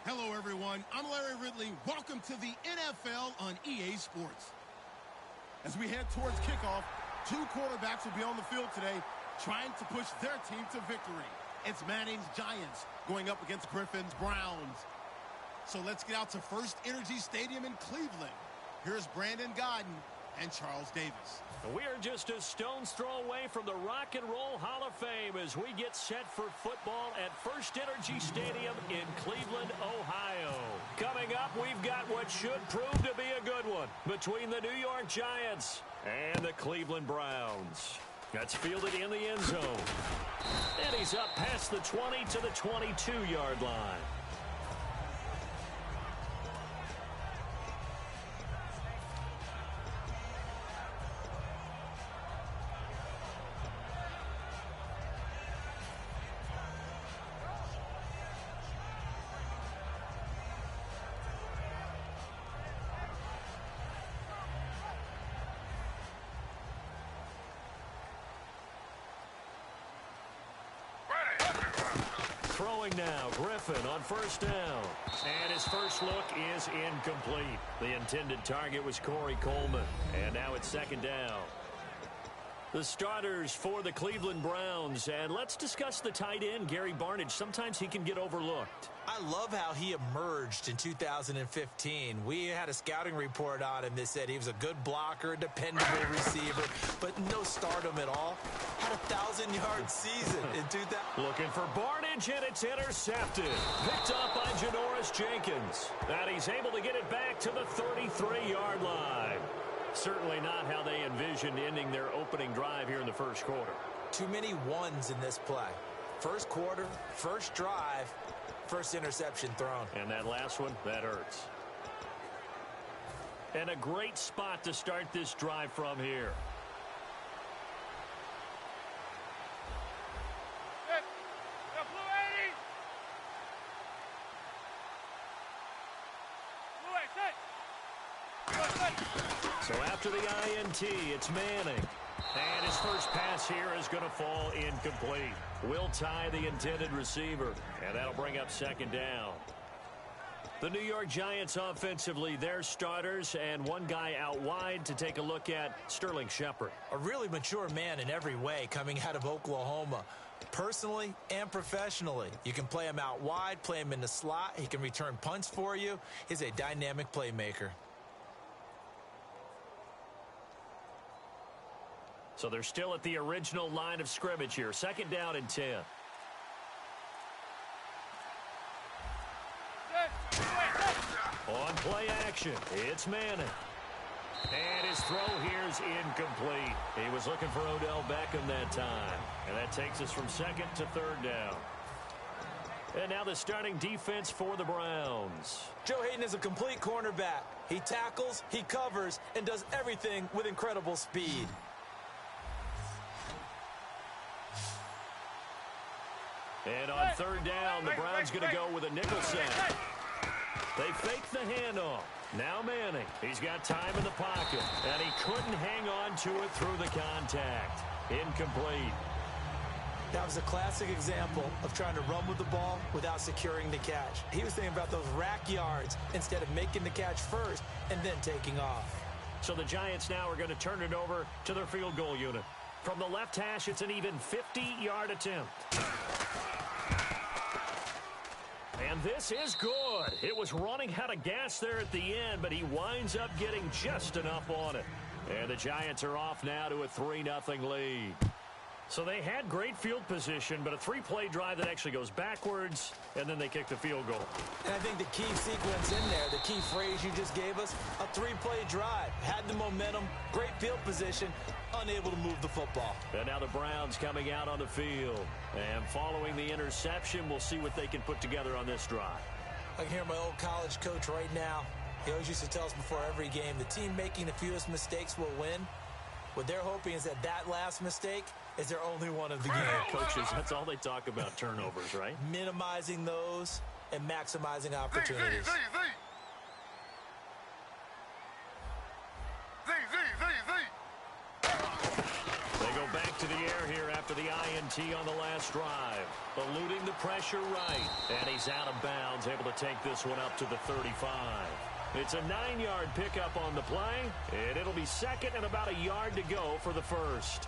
Hello, everyone. I'm Larry Ridley. Welcome to the NFL on EA Sports. As we head towards kickoff, two quarterbacks will be on the field today trying to push their team to victory. It's Manning's Giants going up against Griffin's Browns. So let's get out to First Energy Stadium in Cleveland. Here's Brandon Godden and Charles Davis. We are just a stone's throw away from the Rock and Roll Hall of Fame as we get set for football at First Energy Stadium in Cleveland, Ohio. Coming up, we've got what should prove to be a good one between the New York Giants and the Cleveland Browns. That's fielded in the end zone. And he's up past the 20 to the 22-yard line. Throwing now, Griffin on first down. And his first look is incomplete. The intended target was Corey Coleman. And now it's second down. The starters for the Cleveland Browns. And let's discuss the tight end, Gary Barnidge. Sometimes he can get overlooked. I love how he emerged in 2015. We had a scouting report on him that said he was a good blocker, dependable receiver, but no stardom at all. Had a 1,000-yard season in 2000. Looking for Barnidge, and it's intercepted. Picked up by Janoris Jenkins. And he's able to get it back to the 33-yard line. Certainly not how they envisioned ending their opening drive here in the first quarter. Too many ones in this play. First quarter, first drive, first interception thrown. And that last one, that hurts. And a great spot to start this drive from here. So after the INT, it's Manning. And his first pass here is going to fall incomplete. Will tie the intended receiver, and that'll bring up second down. The New York Giants offensively, their starters, and one guy out wide to take a look at, Sterling Shepard. A really mature man in every way coming out of Oklahoma. Personally and professionally. You can play him out wide, play him in the slot. He can return punts for you. He's a dynamic playmaker. So they're still at the original line of scrimmage here. Second down and 10. On play action, it's Manning. And his throw here is incomplete. He was looking for Odell Beckham that time. And that takes us from second to third down. And now the starting defense for the Browns. Joe Hayden is a complete cornerback. He tackles, he covers, and does everything with incredible speed. And on third down, the Browns going to go with a nickel set. They fake the handoff. Now Manning. He's got time in the pocket. And he couldn't hang on to it through the contact. Incomplete. That was a classic example of trying to run with the ball without securing the catch. He was thinking about those rack yards instead of making the catch first and then taking off. So the Giants now are going to turn it over to their field goal unit. From the left hash, it's an even 50-yard attempt. And this is good. It was running out of gas there at the end, but he winds up getting just enough on it. And the Giants are off now to a 3-0 lead. So they had great field position, but a three-play drive that actually goes backwards, and then they kick the field goal. And I think the key sequence in there, the key phrase you just gave us, a three-play drive. Had the momentum, great field position, unable to move the football. And now the Browns coming out on the field. And following the interception, we'll see what they can put together on this drive. I can hear my old college coach right now. He always used to tell us before every game, the team making the fewest mistakes will win. What they're hoping is that that last mistake is their only one of the game. Coaches, that's all they talk about, turnovers, right? Minimizing those and maximizing opportunities. They go back to the air here after the INT on the last drive. Eluding the pressure right. And he's out of bounds, able to take this one up to the 35. It's a 9-yard pickup on the play, and it'll be second and about a yard to go for the first.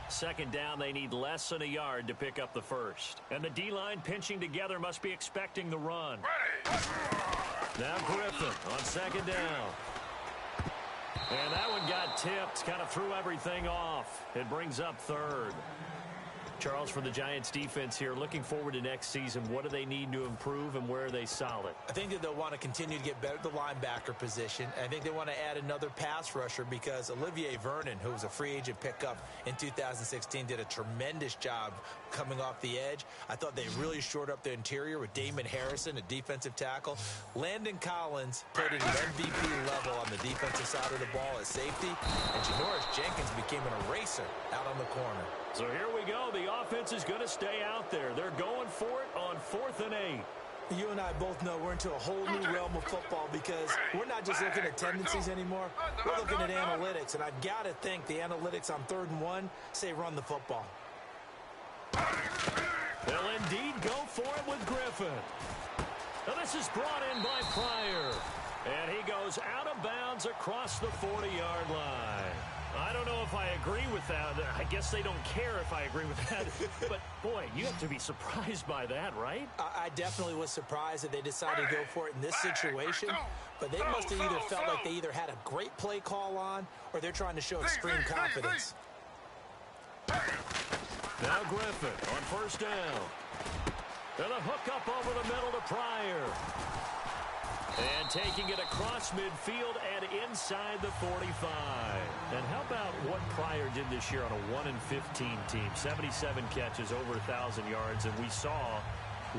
Second down, they need less than a yard to pick up the first. And the D-line pinching together must be expecting the run. Now Griffin on second down. And that one got tipped, kind of threw everything off. It brings up third. Charles, for the Giants defense here, looking forward to next season, what do they need to improve and where are they solid? I think that they'll want to continue to get better at the linebacker position. I think they want to add another pass rusher because Olivier Vernon, who was a free agent pickup in 2016, did a tremendous job coming off the edge. I thought they really shored up the interior with Damon Harrison, a defensive tackle. Landon Collins played at an MVP level on the defensive side of the ball as safety, and Janoris Jenkins became an eraser out on the corner. So here we go. The offense is going to stay out there. They're going for it on 4th and 8. You and I both know we're into a whole new realm of football because we're not just looking at tendencies anymore. We're looking at analytics, and I've got to think the analytics on 3rd and 1 say run the football. They'll indeed go for it with Griffin. Now this is brought in by Pryor. And he goes out of bounds across the 40-yard line. I don't know if I agree with that. I guess they don't care if I agree with that. But, boy, you have to be surprised by that, right? I definitely was surprised that they decided to go for it in this situation. But they must have either felt like they either had a great play call on or they're trying to show extreme confidence. Now Griffin on 1st down. And a hook up over the middle to Pryor. And taking it across midfield and inside the 45. And how about what Pryor did this year on a 1-15 team? 77 catches, over 1,000 yards, and we saw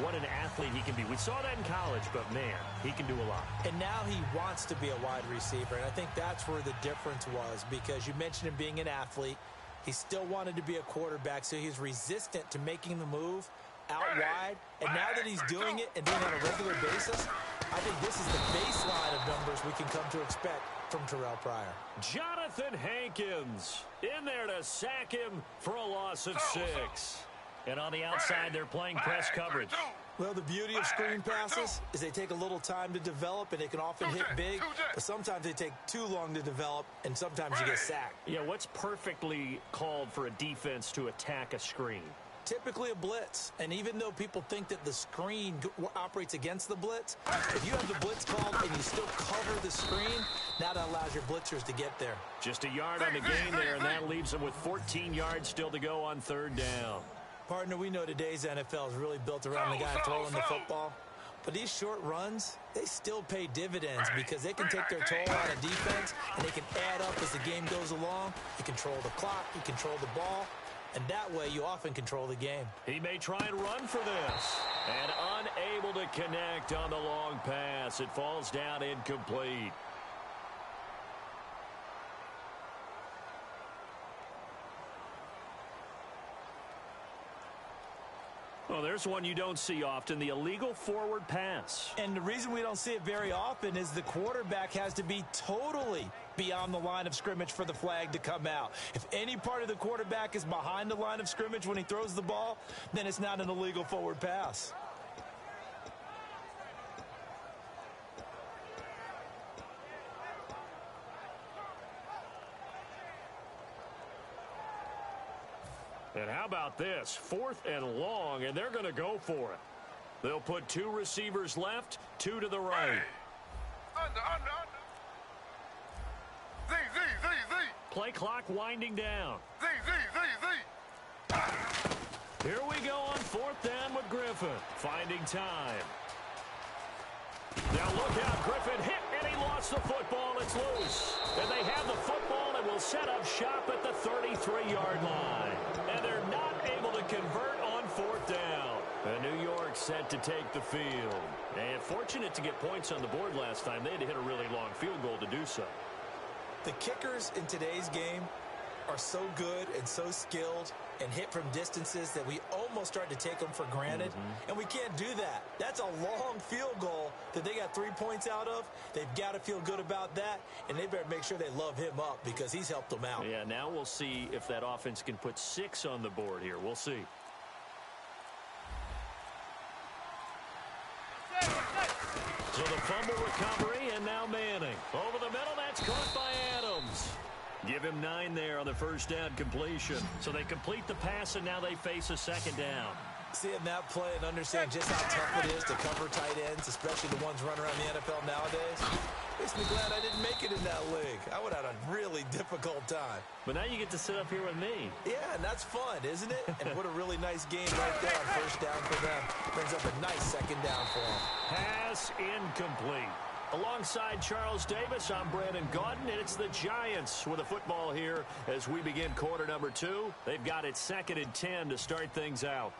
what an athlete he can be. We saw that in college, but, man, he can do a lot. And now he wants to be a wide receiver, and I think that's where the difference was because you mentioned him being an athlete. He still wanted to be a quarterback, so he's resistant to making the move out wide. And now that he's doing it and doing it on a regular basis, I think this is the baseline of numbers we can come to expect from Terrell Pryor. Jonathan Hankins in there to sack him for a loss of 6. And on the outside, they're playing press coverage. Well, the beauty of screen passes is they take a little time to develop, and they can often hit big, but sometimes they take too long to develop, and sometimes you get sacked. Yeah, what's perfectly called for a defense to attack a screen? Typically a blitz, and even though people think that the screen operates against the blitz, if you have the blitz called and you still cover the screen, that allows your blitzers to get there. Just a yard on the gain there, and that leaves them with 14 yards still to go on 3rd down. Partner, we know today's NFL is really built around the guy throwing the football, but these short runs, they still pay dividends because they can take their toll on a defense, and they can add up as the game goes along. You control the clock, you control the ball, and that way you often control the game. He may try and run for this. And unable to connect on the long pass. It falls down incomplete. Well, there's one you don't see often, the illegal forward pass. And the reason we don't see it very often is the quarterback has to be totally beyond the line of scrimmage for the flag to come out. If any part of the quarterback is behind the line of scrimmage when he throws the ball, then it's not an illegal forward pass. And how about this? 4th and long, and they're going to go for it. They'll put 2 receivers left, 2 to the right. Under. Z. Play clock winding down. Z. Here we go on 4th down with Griffin. Finding time. Now look out, Griffin hit, and he lost the football. It's loose. And they have the football and will set up shop at the 33-yard line. And they're not able to convert on 4th down. And New York set to take the field. And fortunate to get points on the board last time. They had to hit a really long field goal to do so. The kickers in today's game are so good and so skilled and hit from distances that we almost start to take them for granted, and we can't do that. That's a long field goal that they got 3 points out of. They've got to feel good about that, and they better make sure they love him up because he's helped them out. Yeah, now we'll see if that offense can put 6 on the board here. We'll see. So the fumble recovery, and now Manning. Over the middle, that's caught by Adams. Give him 9 there on the first down completion. So they complete the pass, and now they face a second down. Seeing that play and understanding just how tough it is to cover tight ends, especially the ones running around the NFL nowadays, makes me glad I didn't make it in that league. I would have had a really difficult time. But now you get to sit up here with me. Yeah, and that's fun, isn't it? And what a really nice game right there on first down for them. Brings up a nice second down for them. Pass incomplete. Alongside Charles Davis, I'm Brandon Gaudin, and it's the Giants with a football here as we begin quarter number 2. They've got it 2nd and 10 to start things out.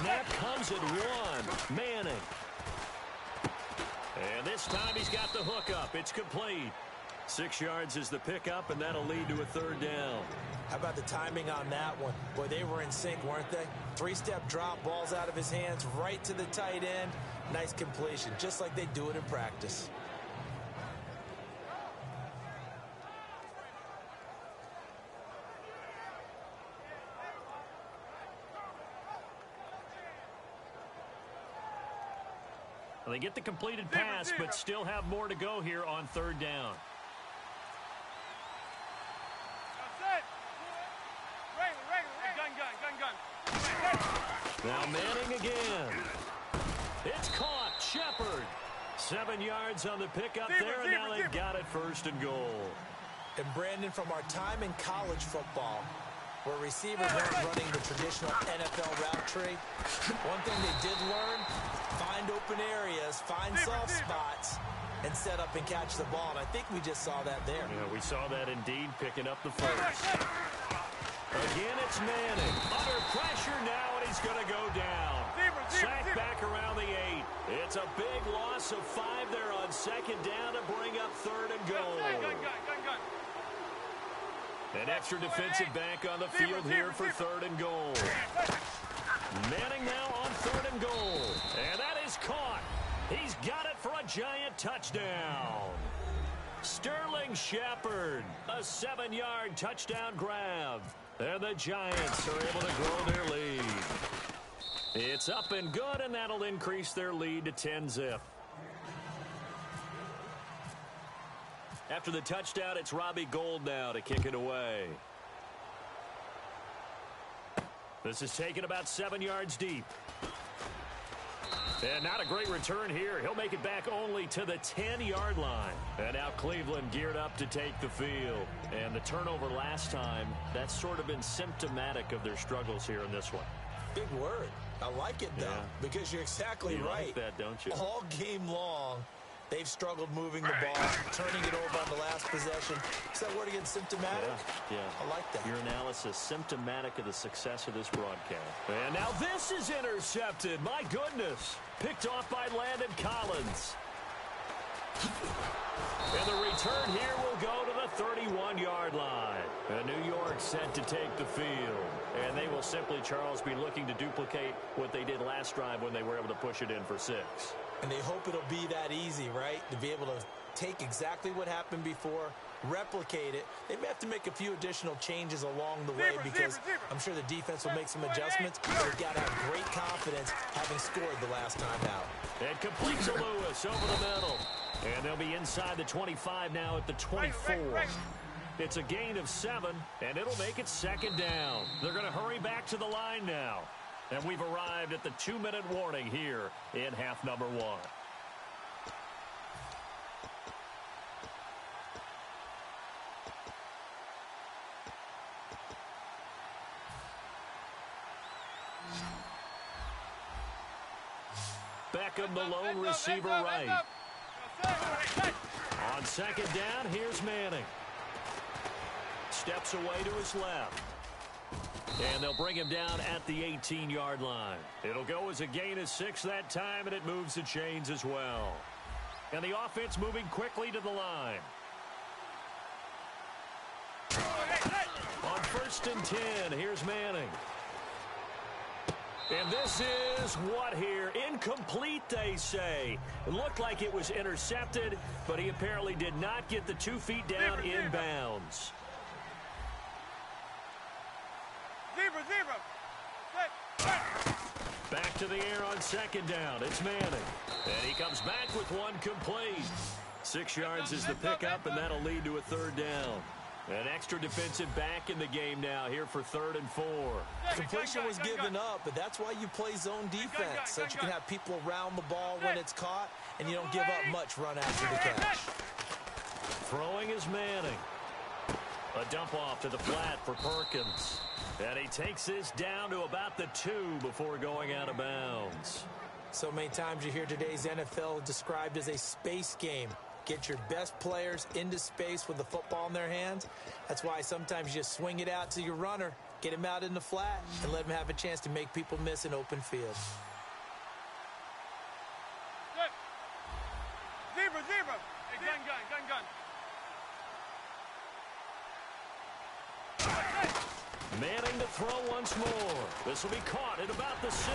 Snap comes at 1. Manning. And this time he's got the hook up. It's complete. 6 yards is the pickup, and that'll lead to a 3rd down. How about the timing on that one? Boy, they were in sync, weren't they? 3-step drop, balls out of his hands, right to the tight end. Nice completion, just like they do it in practice. Well, they get the completed pass, but still have more to go here on 3rd down. Now Manning again. It's caught. Shepard. 7 yards on the pickup there, and now they've got it 1st and goal. And Brandon, from our time in college football, where receivers weren't running the traditional NFL route tree, one thing they did learn, find open areas, find soft spots, and set up and catch the ball. And I think we just saw that there. Yeah, we saw that indeed, picking up the 1st. Again, it's Manning. Under pressure now, and he's going to go down. Sacked back around the 8. It's a big loss of 5 there on 2nd down to bring up 3rd and goal. An extra defensive back on the field here for 3rd and goal. Manning now on 3rd and goal. And that is caught. He's got it for a giant touchdown. Sterling Shepard, a 7-yard touchdown grab. And the Giants are able to grow their lead. It's up and good, and that'll increase their lead to 10-zip. After the touchdown, it's Robbie Gould now to kick it away. This is taken about 7 yards deep. And not a great return here. He'll make it back only to the 10-yard line. And now Cleveland geared up to take the field. And the turnover last time, that's sort of been symptomatic of their struggles here in this one. Big word. I like it, though, because you're exactly right. You like that, don't you? All game long, they've struggled moving the ball, turning it over on the last possession. Is that word again, symptomatic? Yeah. I like that. Your analysis, symptomatic of the success of this broadcast. And now this is intercepted. My goodness. Picked off by Landon Collins. And the return here will go to the 31-yard line. And New York set to take the field. And they will simply, Charles, be looking to duplicate what they did last drive when they were able to push it in for 6. And they hope it'll be that easy, right? To be able to take exactly what happened before, replicate it. They may have to make a few additional changes along the way because I'm sure the defense will make some adjustments. But they've got to have great confidence having scored the last time out. And complete to Lewis over the middle. And they'll be inside the 25 now at the 24. It's a gain of 7, and it'll make it 2nd down. They're going to hurry back to the line now. And we've arrived at the 2-minute warning here in half number 1. Beckham, the lone receiver right. On second down, here's Manning. Steps away to his left. And they'll bring him down at the 18-yard line. It'll go as a gain of 6 that time, and it moves the chains as well. And the offense moving quickly to the line. On 1st and 10, here's Manning. And this is what here? Incomplete, they say. It looked like it was intercepted, but he apparently did not get the 2 feet down inbounds. Back to the air on second down. It's Manning. And he comes back with one complete. 6 yards is the pickup, and that'll lead to a 3rd down. An extra defensive back in the game now here for 3rd and 4. Completion was given up, but that's why you play zone defense, so that you can have people around the ball when it's caught, and you don't give up much run after the catch. Throwing is Manning. A dump off to the flat for Perkins. And he takes this down to about the 2 before going out of bounds. So many times you hear today's NFL described as a space game. Get your best players into space with the football in their hands. That's why sometimes you just swing it out to your runner, get him out in the flat, and let him have a chance to make people miss an open field. Zebra. Hey, gun. Manning to throw once more. This will be caught at about the 6.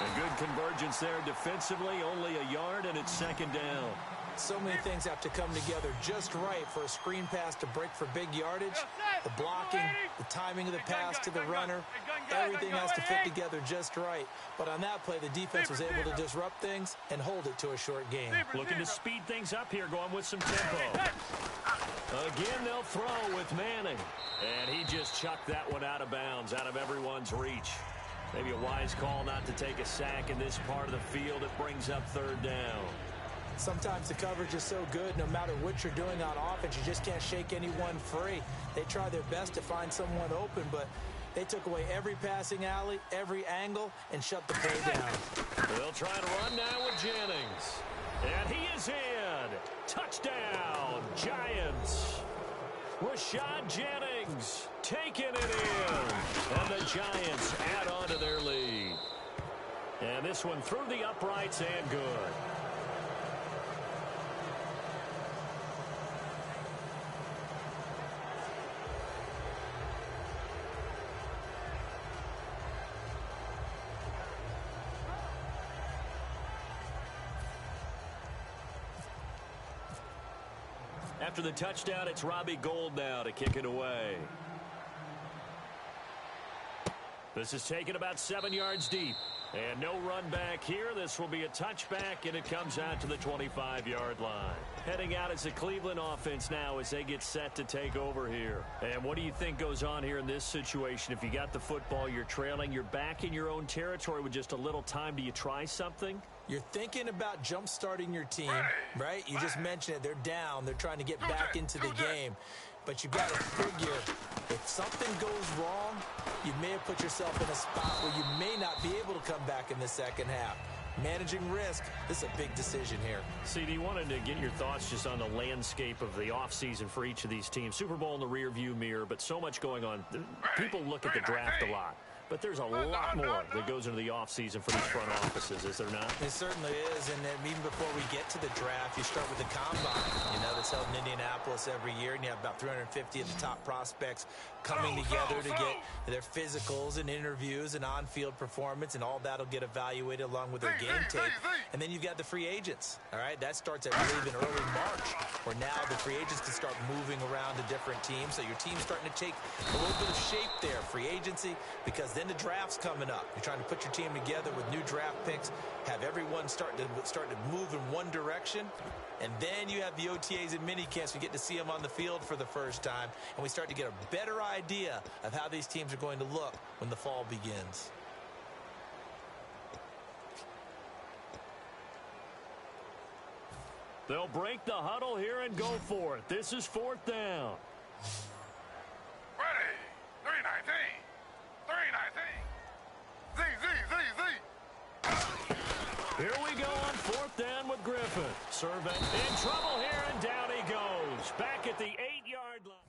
A good convergence there defensively, only a yard, and it's 2nd down. So many things have to come together just right for a screen pass to break for big yardage. The blocking, the timing of the pass to the runner, everything has to fit together just right. But on that play, the defense was able to disrupt things and hold it to a short game. Looking to speed things up here, going with some tempo. Again, they'll throw with Manning. And he just chucked that one out of bounds, out of everyone's reach. Maybe a wise call not to take a sack in this part of the field. It brings up 3rd down. Sometimes the coverage is so good, no matter what you're doing on offense, you just can't shake anyone free. They try their best to find someone open, but they took away every passing alley, every angle, and shut the play down. They'll try to run now with Jennings. And he is in. Touchdown, Giants. Rashad Jennings taking it in. And the Giants add on to their lead. And this one through the uprights and good. After the touchdown, it's Robbie Gould now to kick it away. This is taken about 7 yards deep. And no run back here. This will be a touchback, and it comes out to the 25-yard line. Heading out as the Cleveland offense now as they get set to take over here. And what do you think goes on here in this situation? If you got the football, you're trailing, you're back in your own territory with just a little time. Do you try something? You're thinking about jump-starting your team, right? You just mentioned it. They're down. They're trying to get back into the game. But you got to figure, if something goes wrong, you may have put yourself in a spot where you may not be able to come back in the second half. Managing risk, this is a big decision here. CD, wanted to get your thoughts just on the landscape of the offseason for each of these teams. Super Bowl in the rearview mirror, but so much going on. People look at the draft a lot. But there's a lot more that goes into the offseason for these front offices, is there not? It certainly is, and then even before we get to the draft, you start with the combine. You know, that's held in Indianapolis every year, and you have about 350 of the top prospects coming together to get their physicals and interviews and on-field performance, and all that will get evaluated along with their game tape. And then you've got the free agents, all right? That starts, I believe, in early March, where now the free agents can start moving around to different teams, so your team's starting to take a little bit of shape there, free agency, because then the draft's coming up. You're trying to put your team together with new draft picks, have everyone start to move in one direction, and then you have the OTAs and mini camps. We get to see them on the field for the first time, and we start to get a better idea of how these teams are going to look when the fall begins. They'll break the huddle here and go for it. This is 4th down. Ready. 319. 319. Z. Here we go on 4th down with Griffin. Servant in trouble here, and down he goes. Back at the 8-yard line.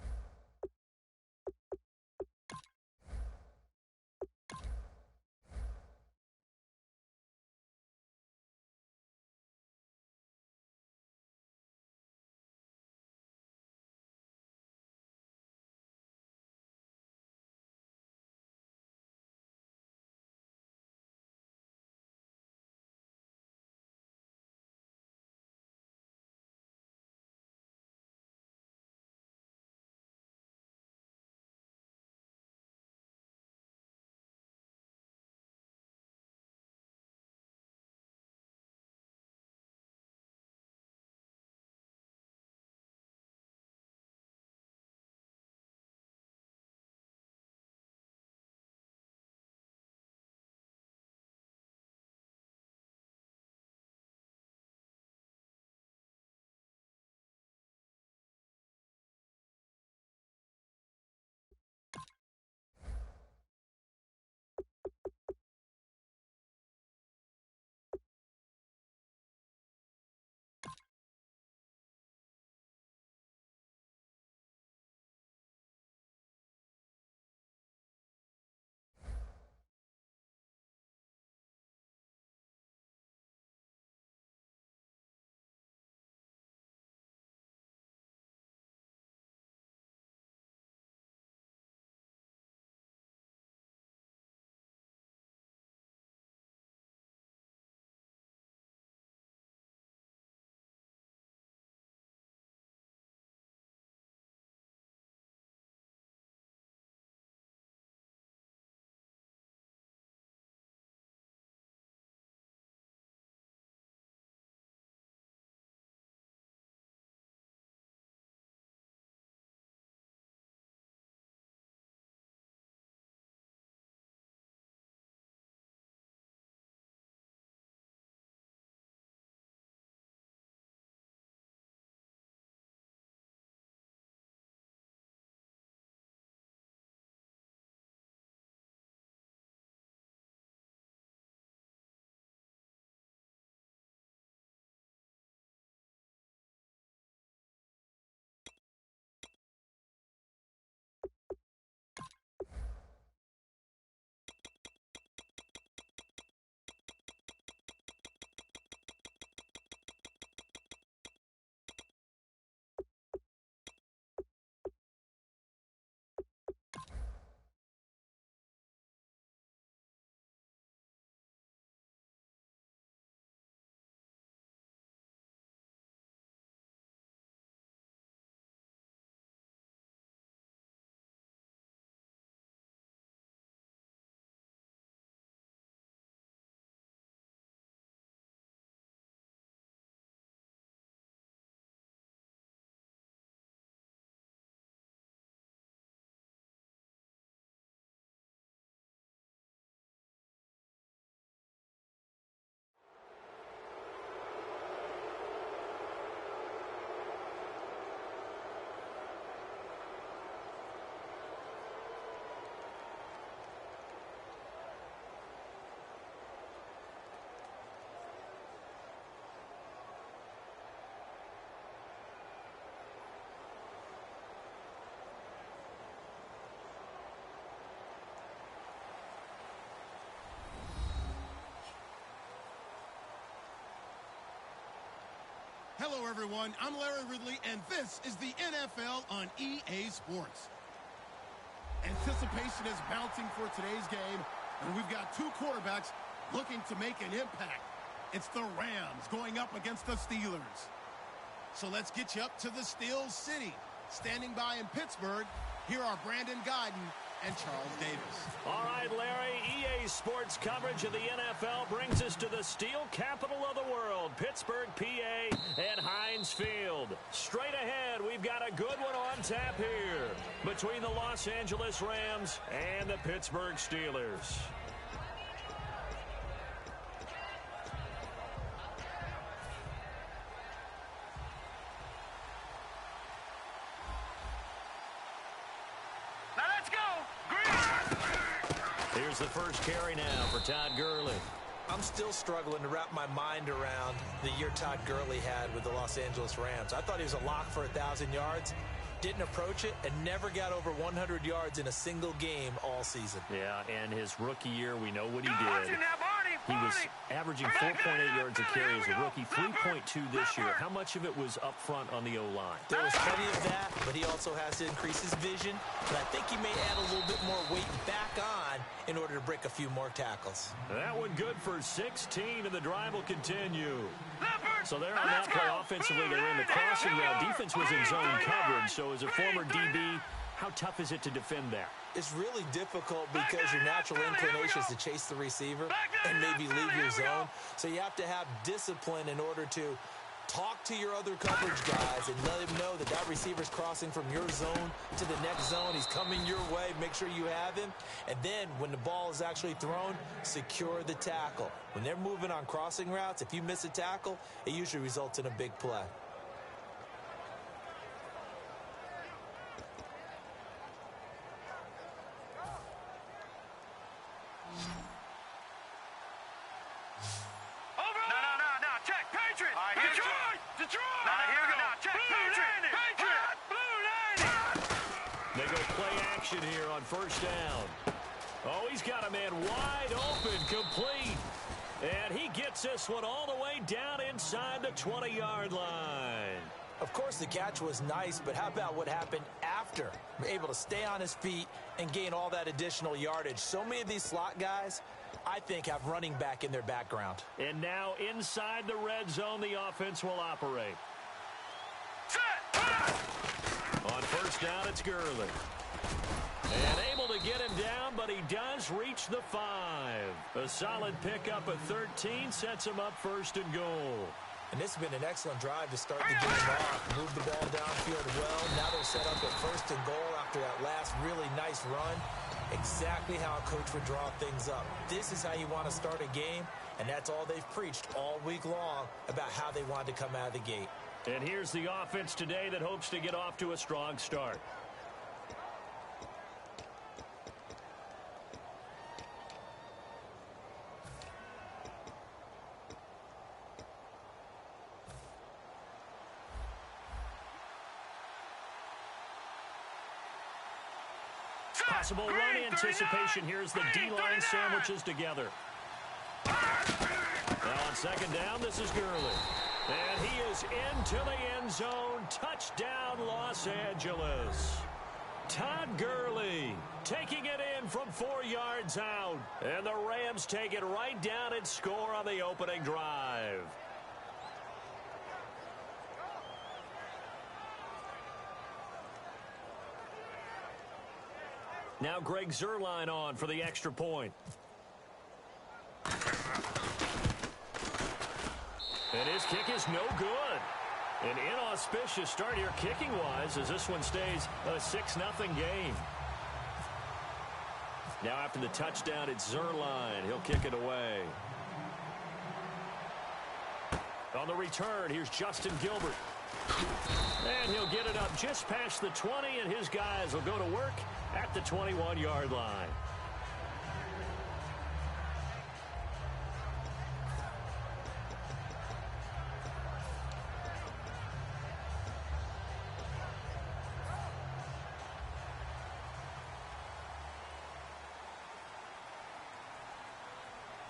Hello, everyone. I'm Larry Ridley, and this is the NFL on EA Sports. Anticipation is mounting for today's game, and we've got two quarterbacks looking to make an impact. It's the Rams going up against the Steelers. So let's get you up to the Steel City. Standing by in Pittsburgh, here are Brandon Guyton and Charles Davis. All right, Larry, EA Sports coverage of the NFL brings us to the steel capital of the world, Pittsburgh, PA, and Heinz Field. Straight ahead, we've got a good one on tap here between the Los Angeles Rams and the Pittsburgh Steelers. Here's the first carry now for Todd Gurley. I'm still struggling to wrap my mind around the year Todd Gurley had with the Los Angeles Rams. I thought he was a lock for 1,000 yards. Didn't approach it and never got over 100 yards in a single game all season. Yeah, and his rookie year, we know what he did. He was averaging 4.8 yards a carry as a rookie, 3.2 this year. How much of it was up front on the O-line? There was plenty of that, but he also has to increase his vision. But I think he may add a little bit more weight back on in order to break a few more tackles. That one good for 16, and the drive will continue. So they're on that play offensively. They're in the crossing route. Defense was in zone coverage, so as a former DB, how tough is it to defend that? It's really difficult because your natural inclination is to chase the receiver and maybe leave your zone. So you have to have discipline in order to talk to your other coverage guys and let him know that that receiver's crossing from your zone to the next zone. He's coming your way. Make sure you have him. And then when the ball is actually thrown, secure the tackle. When they're moving on crossing routes, if you miss a tackle, it usually results in a big play. They go play action here on first down. Oh, he's got a man wide open, complete. And he gets this one all the way down inside the 20-yard line. Of course, the catch was nice, but how about what happened after? Able to stay on his feet and gain all that additional yardage. So many of these slot guys, I think, have running back in their background. And now inside the red zone, the offense will operate. On first down, it's Gurley. And able to get him down, but he does reach the 5. A solid pickup of 13 sets him up first and goal. And this has been an excellent drive to start the game off. Move the ball downfield well. Now they're set up at first and goal after that last really nice run. Exactly how a coach would draw things up. This is how you want to start a game, and that's all they've preached all week long about how they wanted to come out of the gate. And here's the offense today that hopes to get off to a strong start. Possible run anticipation. Here's the D-line sandwiches together. Now on second down, this is Gurley. And he is into the end zone. Touchdown, Los Angeles. Todd Gurley taking it in from 4 yards out. And the Rams take it right down and score on the opening drive. Now Greg Zuerlein on for the extra point. And his kick is no good. An inauspicious start here kicking-wise as this one stays a 6-0 game. Now after the touchdown, it's Zuerlein. He'll kick it away. On the return, here's Justin Gilbert. And he'll get it up just past the 20, and his guys will go to work at the 21-yard line.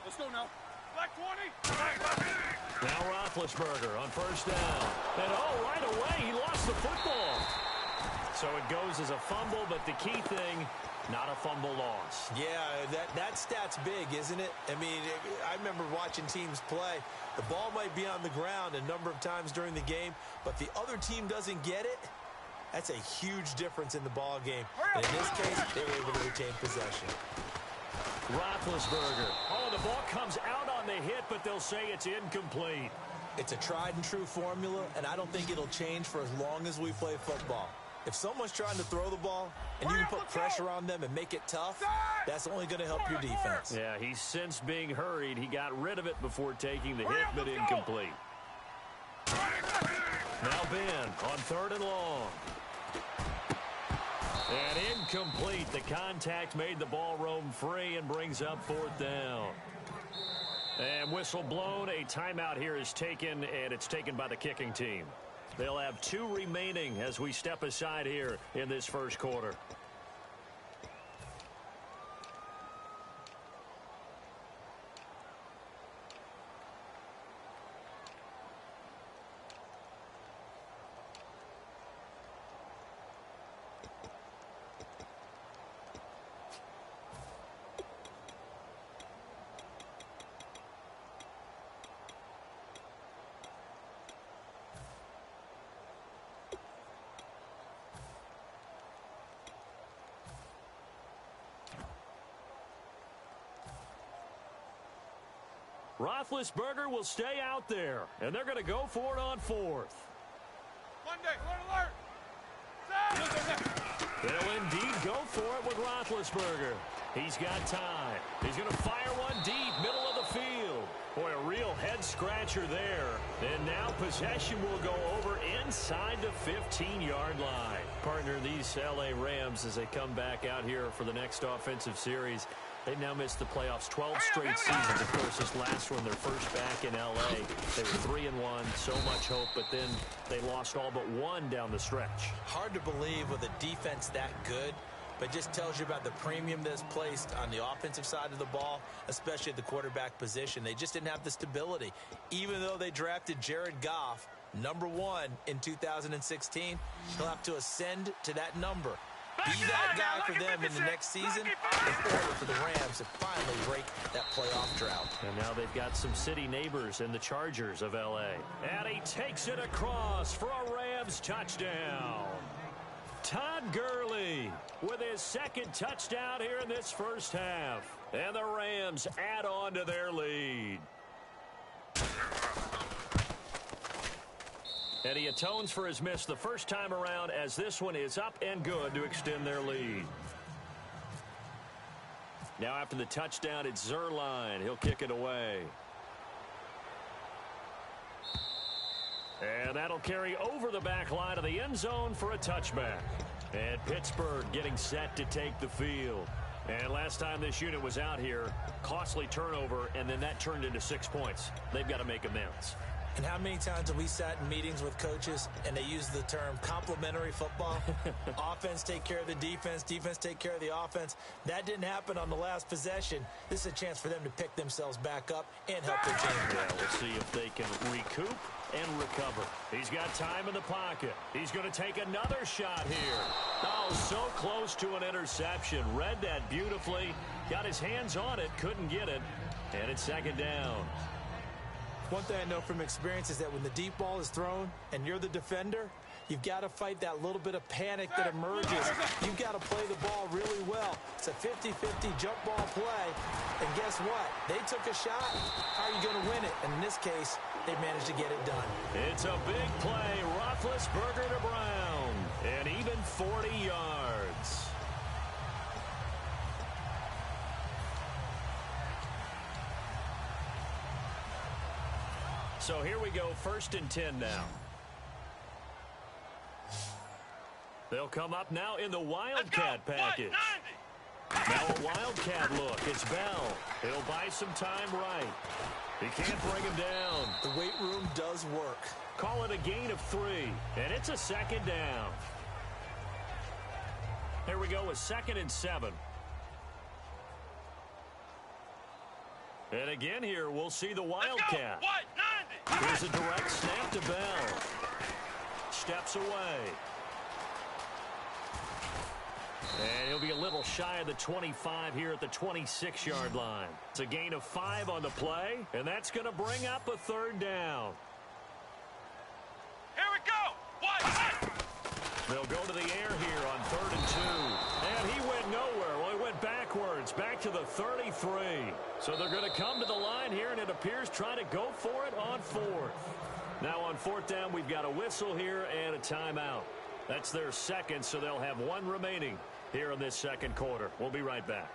Let's go now. Black 20. Now Roethlisberger on first down. And right away, he lost the football. So it goes as a fumble, but the key thing, not a fumble loss. Yeah, that stat's big, isn't it? I mean, I remember watching teams play. The ball might be on the ground a number of times during the game, but the other team doesn't get it. That's a huge difference in the ball game. And in this case, they were able to retain possession. Roethlisberger. Oh, the ball comes out on the hit, but they'll say it's incomplete. It's a tried-and-true formula, and I don't think it'll change for as long as we play football. If someone's trying to throw the ball and you can put pressure on them and make it tough, that's only going to help your defense. Yeah, he's since being hurried. He got rid of it before taking the hit, but incomplete. Now Ben on third and long. And incomplete. The contact made the ball roam free and brings up 4th down. And whistle blown. A timeout here is taken, and it's taken by the kicking team. They'll have 2 remaining as we step aside here in this first quarter. Roethlisberger will stay out there, and they're going to go for it on 4th. Monday, alert, alert! They'll indeed go for it with Roethlisberger. He's got time. He's going to fire one deep, middle of the field. Boy, a real head-scratcher there. And now possession will go over inside the 15-yard line. Partner, these L.A. Rams, as they come back out here for the next offensive series, they've now missed the playoffs 12 straight seasons. Of course, this last one, their first back in L.A. They were 3-1, so much hope, but then they lost all but 1 down the stretch. Hard to believe with a defense that good, but just tells you about the premium that's placed on the offensive side of the ball, especially at the quarterback position. They just didn't have the stability. Even though they drafted Jared Goff, #1 in 2016, he'll have to ascend to that number. Be that guy for them in the next season in order for the Rams to finally break that playoff drought. And now they've got some city neighbors in the Chargers of L.A. And he takes it across for a Rams touchdown. Todd Gurley with his 2nd touchdown here in this first half. And the Rams add on to their lead. And he atones for his miss the first time around, as this one is up and good to extend their lead. Now after the touchdown, it's Zerline. He'll kick it away. And that'll carry over the back line of the end zone for a touchback. And Pittsburgh getting set to take the field. And last time this unit was out here, costly turnover, and then that turned into 6 points. They've got to make amends. And how many times have we sat in meetings with coaches and they use the term complementary football? Offense take care of the defense, defense take care of the offense. That didn't happen on the last possession. This is a chance for them to pick themselves back up and help their team. Yeah, we'll see if they can recoup and recover. He's got time in the pocket. He's going to take another shot here. Oh, so close to an interception. Read that beautifully. Got his hands on it, couldn't get it. And it's 2nd down. One thing I know from experience is that when the deep ball is thrown and you're the defender, you've got to fight that little bit of panic that emerges. You've got to play the ball really well. It's a 50-50 jump ball play. And guess what? They took a shot. How are you going to win it? And in this case, they managed to get it done. It's a big play. Roethlisberger to Brown. And even 40 yards. So here we go, 1st and 10 now. They'll come up now in the Wildcat package. Now a Wildcat look. It's Bell. He'll buy some time right. He can't bring him down. The weight room does work. Call it a gain of 3, and it's a 2nd down. Here we go with 2nd and 7. And again here, we'll see the Wildcat. Here's a direct snap to Bell. Steps away. And he'll be a little shy of the 25 here at the 26-yard line. It's a gain of 5 on the play, and that's going to bring up a 3rd down. Here we go. They'll go to the air here on 3rd and 2. And he went nowhere. Well, he went backwards, back to the 33. So they're going to come to the line here, and it appears trying to go for it on 4th. Now on 4th down, we've got a whistle here and a timeout. That's their 2nd, so they'll have 1 remaining here in this 2nd quarter. We'll be right back.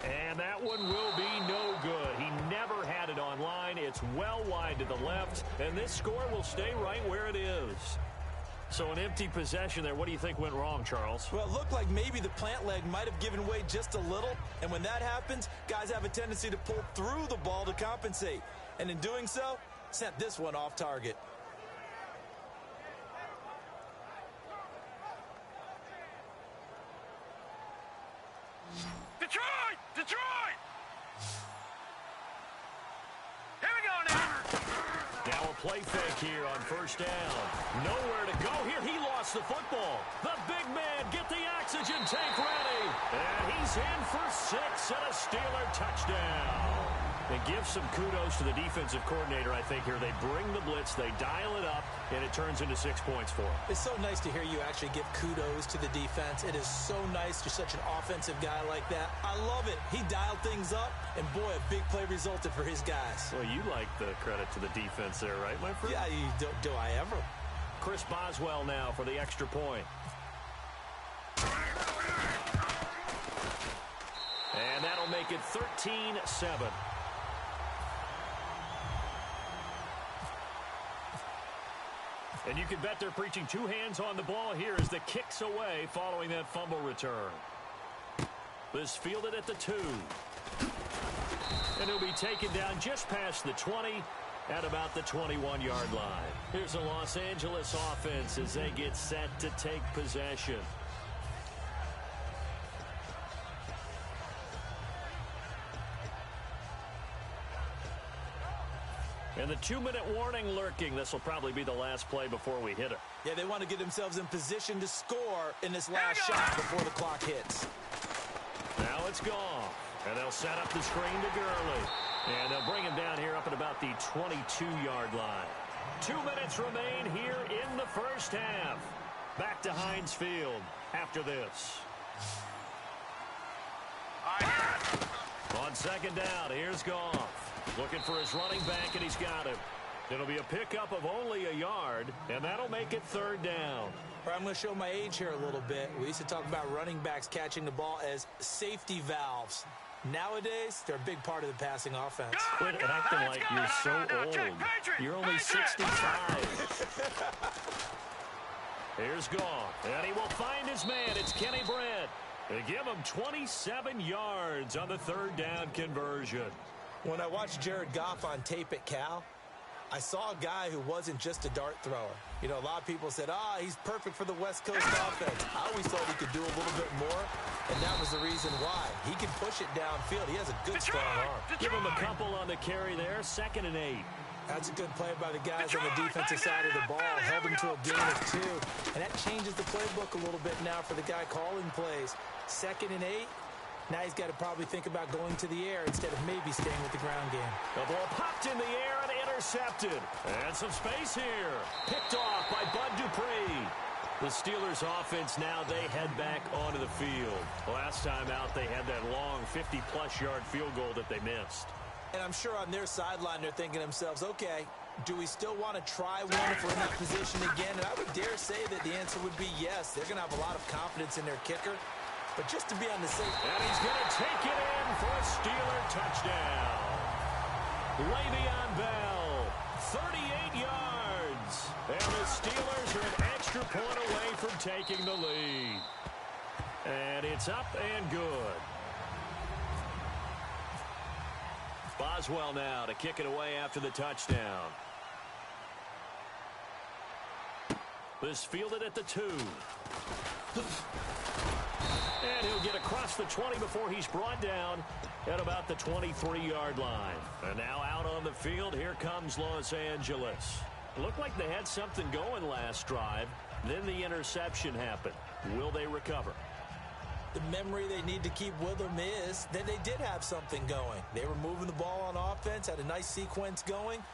And that one will be no good. He never had it online. It's well wide wide to the left, and this score will stay right where it is. So an empty possession there. What do you think went wrong, Charles? Well, it looked like maybe the plant leg might have given way just a little, and when that happens, guys have a tendency to pull through the ball to compensate, and in doing so, sent this one off target. Detroit! Detroit! Here we go now. Now a play fake here on first down. Nowhere to go here. He lost the football. The big man, get the oxygen tank ready. And he's in for 6 and a Steeler touchdown. They give some kudos to the defensive coordinator, I think, here. They bring the blitz, they dial it up, and it turns into 6 points for them. It's so nice to hear you actually give kudos to the defense. It is so nice. You're such an offensive guy like that. I love it. He dialed things up, and boy, a big play resulted for his guys. Well, you like the credit to the defense there, right, my friend? Yeah, do I ever? Chris Boswell now for the extra point. And that'll make it 13-7. And you can bet they're preaching 2 hands on the ball here as the kick's away following that fumble return. This fielded at the 2. And it'll be taken down just past the 20 at about the 21-yard line. Here's the Los Angeles offense as they get set to take possession. And the 2-minute warning lurking. This will probably be the last play before we hit it. Yeah, they want to get themselves in position to score in this last shot before the clock hits. Now it's gone. And they'll set up the screen to Gurley. And they'll bring him down here up at about the 22-yard line. 2 minutes remain here in the first half. Back to Heinz Field after this. On second down, here's Goff. Looking for his running back, and he's got him. It'll be a pickup of only a yard, and that'll make it 3rd down. I'm going to show my age here a little bit. We used to talk about running backs catching the ball as safety valves. Nowadays, they're a big part of the passing offense. Quit acting like you're so old. You're only 65. Here's Goff, and he will find his man. It's Kenny Brett. They give him 27 yards on the 3rd down conversion. When I watched Jared Goff on tape at Cal, I saw a guy who wasn't just a dart thrower. You know, a lot of people said, he's perfect for the West Coast offense. I always thought he could do a little bit more, and that was the reason why. He can push it downfield. He has a good, strong arm. Give him a couple on the carry there, 2nd and 8. That's a good play by the guys on the defensive side of the ball. Held him to a gain of 2. And that changes the playbook a little bit now for the guy calling plays. 2nd and 8. Now he's got to probably think about going to the air instead of maybe staying with the ground game. The ball popped in the air and intercepted. And some space here. Picked off by Bud Dupree. The Steelers offense now, they head back onto the field. Last time out, they had that long 50-plus yard field goal that they missed. And I'm sure on their sideline, they're thinking to themselves, okay, do we still want to try one if we're in that position again? And I would dare say that the answer would be yes. They're going to have a lot of confidence in their kicker. But just to be on the safe... And he's going to take it in for a Steeler touchdown. Le'Veon Bell, 38 yards. And the Steelers are an extra point away from taking the lead. And it's up and good. Boswell now to kick it away after the touchdown. This fielded at the 2. And he'll get across the 20 before he's brought down at about the 23-yard line. And now out on the field, here comes Los Angeles. It looked like they had something going last drive. Then the interception happened. Will they recover? The memory they need to keep with them is that they did have something going. They were moving the ball on offense, had a nice sequence going.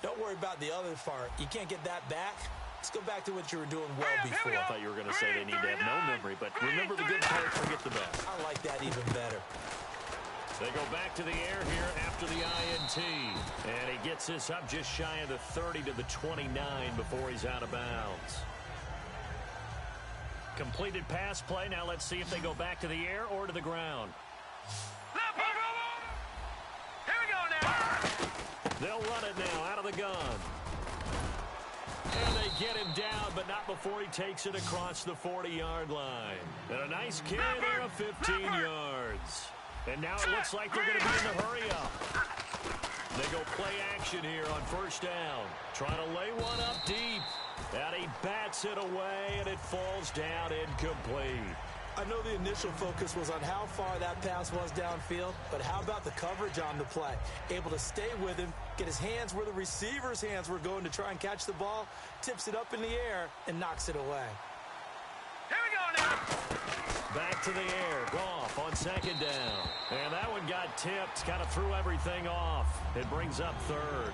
Don't worry about the other part. You can't get that back. Let's go back to what you were doing well before. I thought you were going to say they need to have no memory, but remember the good part, forget the bad. I like that even better. They go back to the air here after the INT. And he gets this up just shy of the 30 to the 29 before he's out of bounds. Completed pass play. Now let's see if they go back to the air or to the ground. Here we go now. They'll run it now out of the gun. get him down, but not before he takes it across the 40-yard line. And a nice carry there of 15 yards. And now it looks like they're going to be in the hurry-up. They go play action here on first down. Trying to lay one up deep. And he bats it away, and it falls down incomplete. I know the initial focus was on how far that pass was downfield, but how about the coverage on the play? Able to stay with him, get his hands where the receiver's hands were going to try and catch the ball, tips it up in the air, and knocks it away. Here we go now. Back to the air. Goff on second down. And that one got tipped. Kind of threw everything off. It brings up third.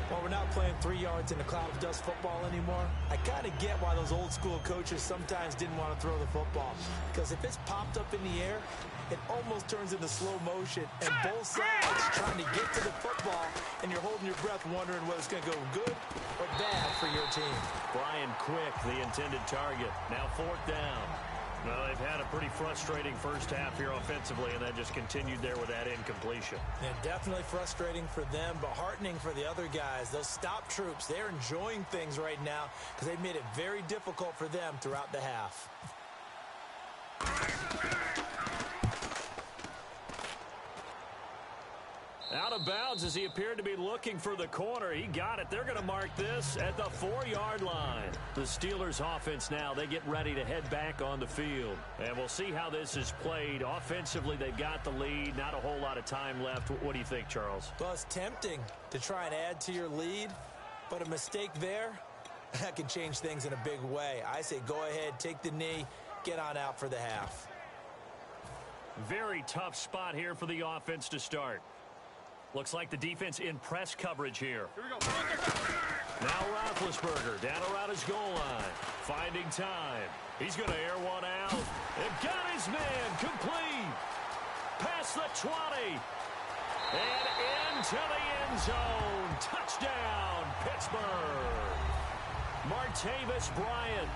Well, we're not playing 3 yards in a cloud of dust football anymore. I kind of get why those old school coaches sometimes didn't want to throw the football. Because if it's popped up in the air, it almost turns into slow motion. And both sides trying to get to the football, and you're holding your breath wondering whether it's going to go good or bad for your team. Brian Quick, the intended target. Now fourth down. Well, they've had a pretty frustrating first half here offensively, and that just continued there with that incompletion. Yeah, definitely frustrating for them, but heartening for the other guys. Those stop troops, they're enjoying things right now because they've made it very difficult for them throughout the half. Out of bounds as he appeared to be looking for the corner. He got it. They're going to mark this at the 4-yard line. The Steelers offense now, they get ready to head back on the field. And we'll see how this is played. Offensively, they've got the lead. Not a whole lot of time left. What do you think, Charles? Well, it's tempting to try and add to your lead, but a mistake there, that can change things in a big way. I say go ahead, take the knee, get on out for the half. Very tough spot here for the offense to start. Looks like the defense in press coverage here. Here we go. Now Roethlisberger down around his goal line. Finding time. He's going to air one out. And got his man complete. Past the 20. And into the end zone. Touchdown, Pittsburgh. Martavis Bryant,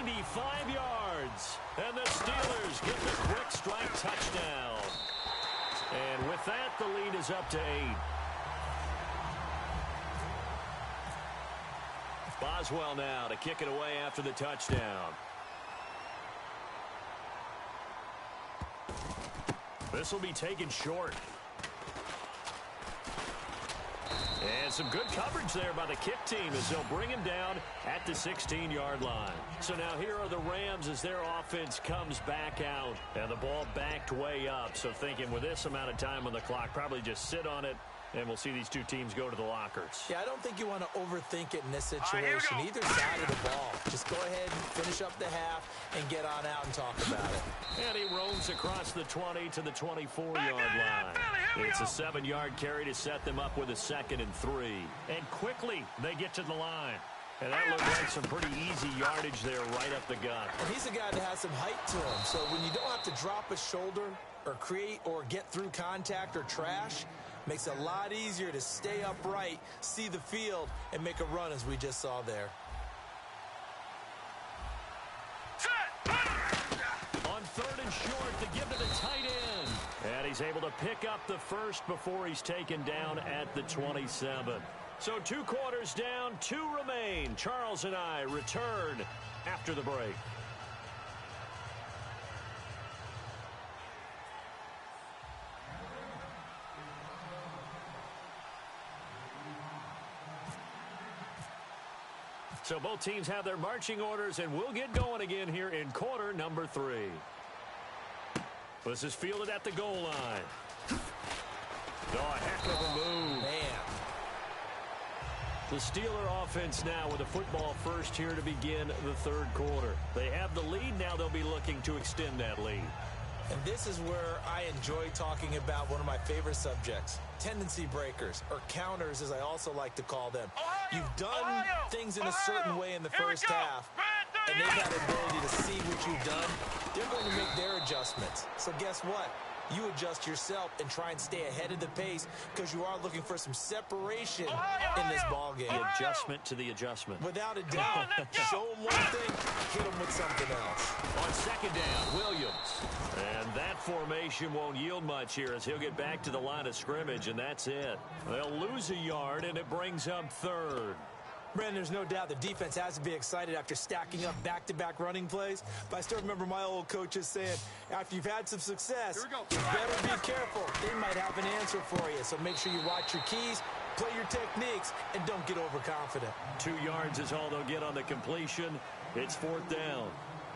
95 yards. And the Steelers get the quick strike touchdown. And with that, the lead is up to 8. Boswell now to kick it away after the touchdown. This will be taken short. And some good coverage there by the kick team as they'll bring him down at the 16-yard line. So now here are the Rams as their offense comes back out. And the ball backed way up. So thinking with this amount of time on the clock, probably just sit on it, and we'll see these two teams go to the lockers. Yeah, I don't think you want to overthink it in this situation. Either side of the ball. Just go ahead and finish up the half and get on out and talk about it. And he roams across the 20 to the 24-yard line. It's a 7-yard carry to set them up with a 2nd and 3. And quickly they get to the line. And that looked like some pretty easy yardage there right up the gut. And he's a guy that has some height to him. So when you don't have to drop a shoulder or create or get through contact or trash, makes it a lot easier to stay upright, see the field, and make a run as we just saw there. On 3rd and short, to give to the tight end. And he's able to pick up the first before he's taken down at the 27. So 2 quarters down, 2 remain. Charles and I return after the break. So both teams have their marching orders, and we'll get going again here in quarter number 3. This is fielded at the goal line. Oh, a heck of a move. Man. The Steeler offense now with a football first here to begin the 3rd quarter. They have the lead. Now they'll be looking to extend that lead. And this is where I enjoy talking about one of my favorite subjects, tendency breakers, or counters as I also like to call them. You've done things in a certain way in the first half, and they've had the ability to see what you've done. They're going to make their adjustments. So guess what? You adjust yourself and try and stay ahead of the pace because you are looking for some separation in this ball game. The adjustment to the adjustment. Without a doubt. Show them one thing, hit them with something else. On 2nd down, Williams. And that formation won't yield much here as he'll get back to the line of scrimmage, and that's it. They'll lose a yard, and it brings up 3rd. Brandon, there's no doubt the defense has to be excited after stacking up back-to-back running plays. But I still remember my old coaches saying, after you've had some success, you better be careful. They might have an answer for you. So make sure you watch your keys, play your techniques, and don't get overconfident. 2 yards is all they'll get on the completion. It's 4th down.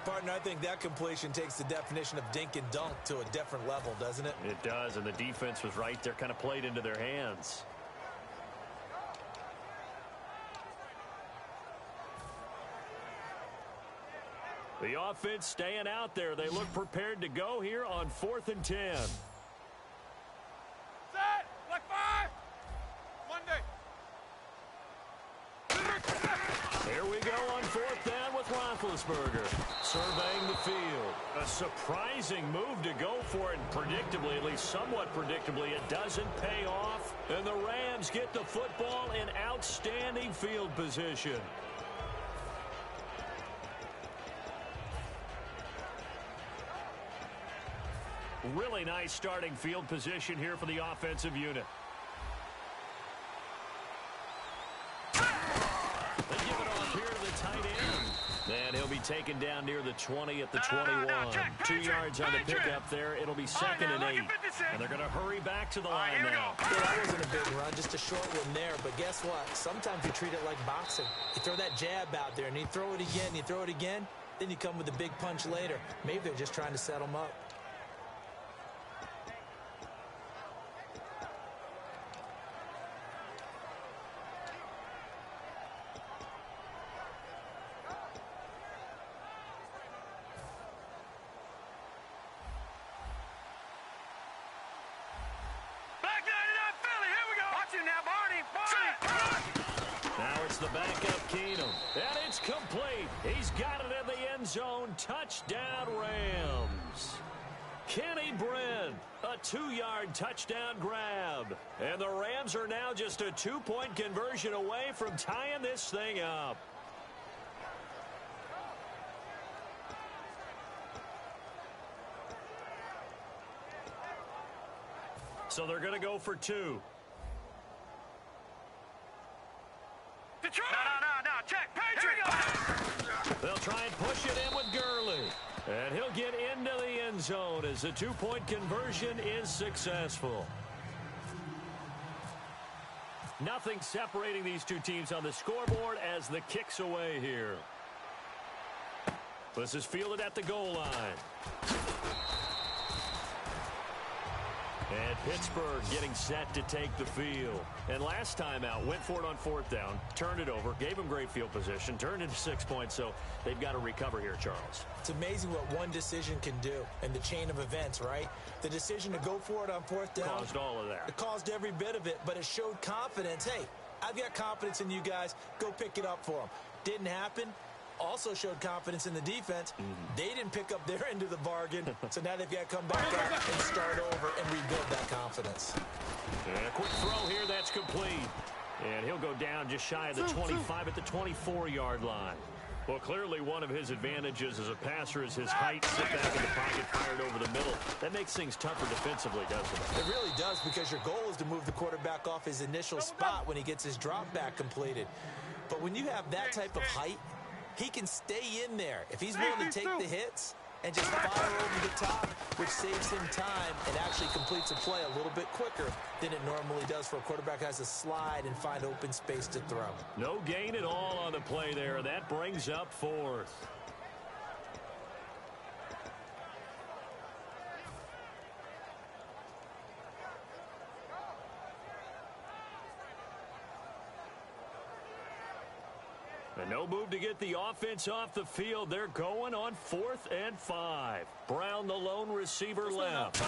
Partner, I think that completion takes the definition of dink and dunk to a different level, doesn't it? It does, and the defense was right there, kind of played into their hands. The offense staying out there. They look prepared to go here on 4th and 10. Set! Black 5! Monday! Here we go on 4th down with Roethlisberger surveying the field. A surprising move to go for it, and predictably, at least somewhat predictably, it doesn't pay off. And the Rams get the football in outstanding field position. Really nice starting field position here for the offensive unit. They give it off here to the tight end. And he'll be taken down near the 20 at the 21. 2 yards on the pickup there. It'll be 2nd and 8. And they're going to hurry back to the line now. Yeah, that wasn't a big run, just a short one there. But guess what? Sometimes you treat it like boxing. You throw that jab out there, and you throw it again, you throw it again, then you come with a big punch later. Maybe they're just trying to set them up. He's got it in the end zone. Touchdown, Rams. Kenny Brin, a 2-yard touchdown grab. And the Rams are now just a 2-point conversion away from tying this thing up. So they're going to go for 2. Detroit! No, check, Patriots! They'll try and push it in with Gurley. And he'll get into the end zone as the 2-point conversion is successful. Nothing separating these two teams on the scoreboard as the kick's away here. This is fielded at the goal line. And Pittsburgh getting set to take the field. And last time out, went for it on 4th down, turned it over, gave them great field position, turned into 6 points, so they've got to recover here, Charles. It's amazing what one decision can do in the chain of events, right? The decision to go for it on 4th down. Caused all of that. It caused every bit of it, but it showed confidence. Hey, I've got confidence in you guys. Go pick it up for them. Didn't happen. Also showed confidence in the defense. They didn't pick up their end of the bargain, so now they've got to come back out and start over and rebuild that confidence. And a quick throw here, that's complete. And he'll go down just shy of the 25 at the 24-yard line. Well, clearly one of his advantages as a passer is his height. Sit back in the pocket, fired over the middle. That makes things tougher defensively, doesn't it? It really does, because your goal is to move the quarterback off his initial spot when he gets his drop back completed. But when you have that type of height, he can stay in there if he's willing to take the hits and just fire over the top, which saves him time and actually completes a play a little bit quicker than it normally does for a quarterback who has to slide and find open space to throw. No gain at all on the play there. That brings up 4th. And no move to get the offense off the field. They're going on 4th and 5. Brown, the lone receiver, left.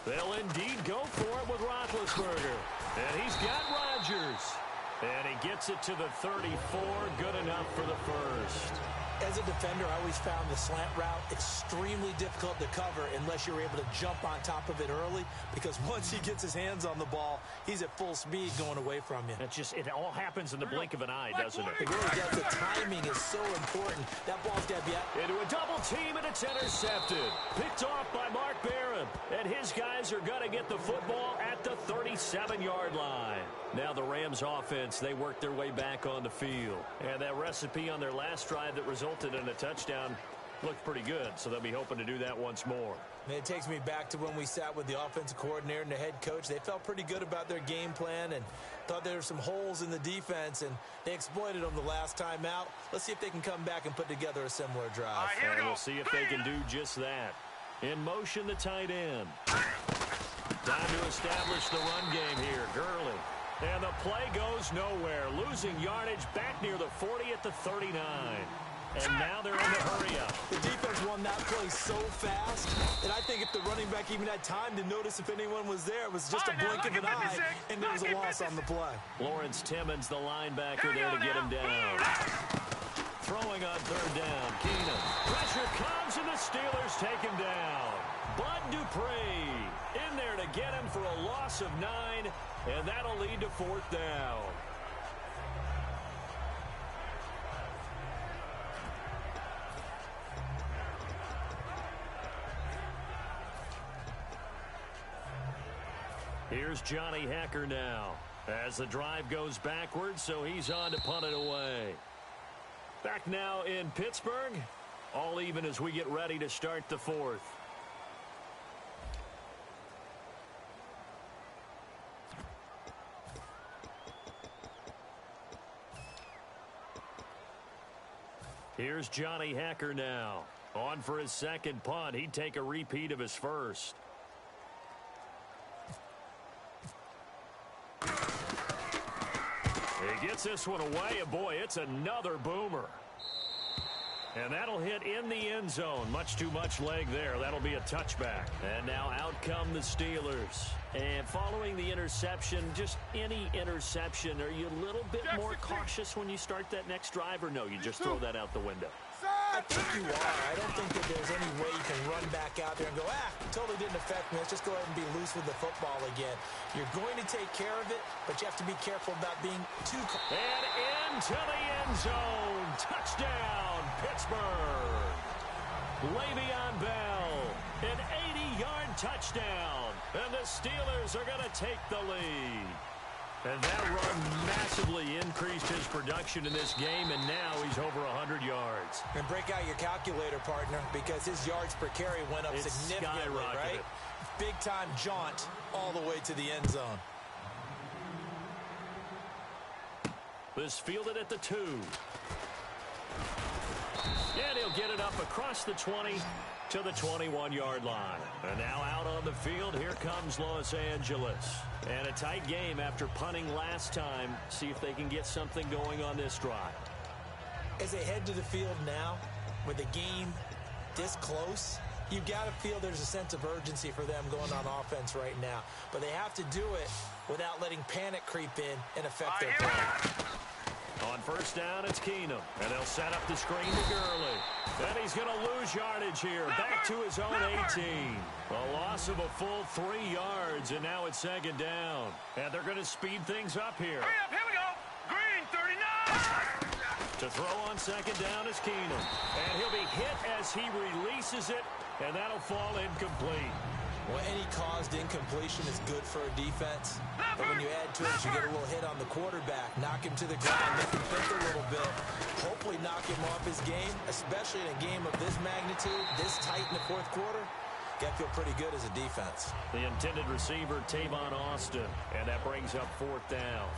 They'll indeed go for it with Roethlisberger. And he's got Rodgers. And he gets it to the 34. Good enough for the first. As a defender, I always found the slant route extremely difficult to cover unless you're able to jump on top of it early, because once he gets his hands on the ball, he's at full speed going away from you. It all happens in the blink of an eye, doesn't it? It really does. The timing is so important. That ball's got to be out. Into a double team, and it's intercepted. Picked off by Mark Barron. And And his guys are going to get the football at the 37-yard line. Now the Rams offense, they work their way back on the field. And that recipe on their last drive that resulted in a touchdown looked pretty good, so they'll be hoping to do that once more. And it takes me back to when we sat with the offensive coordinator and the head coach. They felt pretty good about their game plan and thought there were some holes in the defense, and they exploited them the last time out. Let's see if they can come back and put together a similar drive. And we'll see if they can do just that. In motion, the tight end. Time to establish the run game here. Gurley. And the play goes nowhere. Losing yardage back near the 40 at the 39. And now they're in the hurry-up. The defense won that play so fast that I think if the running back even had time to notice if anyone was there, it was just a blink of an eye, and there was a loss on the play. Lawrence Timmons, the linebacker, there to get him down. Throwing on third down. Keenum. Pressure comes, and the Steelers take him down. Bud Dupree in there to get him for a loss of 9, and that'll lead to fourth down. Here's Johnny Hacker now as the drive goes backwards, so he's on to punt it away. Back now in Pittsburgh, all even as we get ready to start the fourth. Here's Johnny Hacker now. On for his second punt. He'd take a repeat of his first. He gets this one away, and boy, it's another boomer. And that'll hit in the end zone. Much too much leg there. That'll be a touchback. And now out come the Steelers. And following the interception, just any interception, are you a little bit more cautious when you start that next drive, or no, you just throw that out the window? I think you are. I don't think that there's any way you can run back out there and go, totally didn't affect me. Let's just go ahead and be loose with the football again. You're going to take care of it, but you have to be careful about being too... And into the end zone. Touchdown, Pittsburgh. Le'Veon Bell, an 80-yard touchdown. And the Steelers are going to take the lead. And that run massively increased his production in this game, and now he's over 100 yards. And break out your calculator, partner, because his yards per carry went up significantly, right? Big-time jaunt all the way to the end zone. This fielded at the 2. And he'll get it up across the 20 to the 21-yard line. And now out on the field, here comes Los Angeles. And a tight game after punting last time. See if they can get something going on this drive. As they head to the field now, with the game this close, you've got to feel there's a sense of urgency for them going on offense right now. But they have to do it without letting panic creep in and affect their play. On first down, it's Keenum. And they'll set up the screen to Gurley. And he's going to lose yardage here. Back to his own 18. A loss of a full 3 yards, and now it's second down. And they're going to speed things up here. Hurry up, here we go. Green, 39. To throw on second down is Keenum. And he'll be hit as he releases it, and that'll fall incomplete. Well, any caused incompletion is good for a defense. But when you add to it, you get a little hit on the quarterback, knock him to the ground, make him think a little bit, hopefully knock him off his game, especially in a game of this magnitude, this tight in the fourth quarter. Got to feel pretty good as a defense. The intended receiver, Tavon Austin, and that brings up fourth down.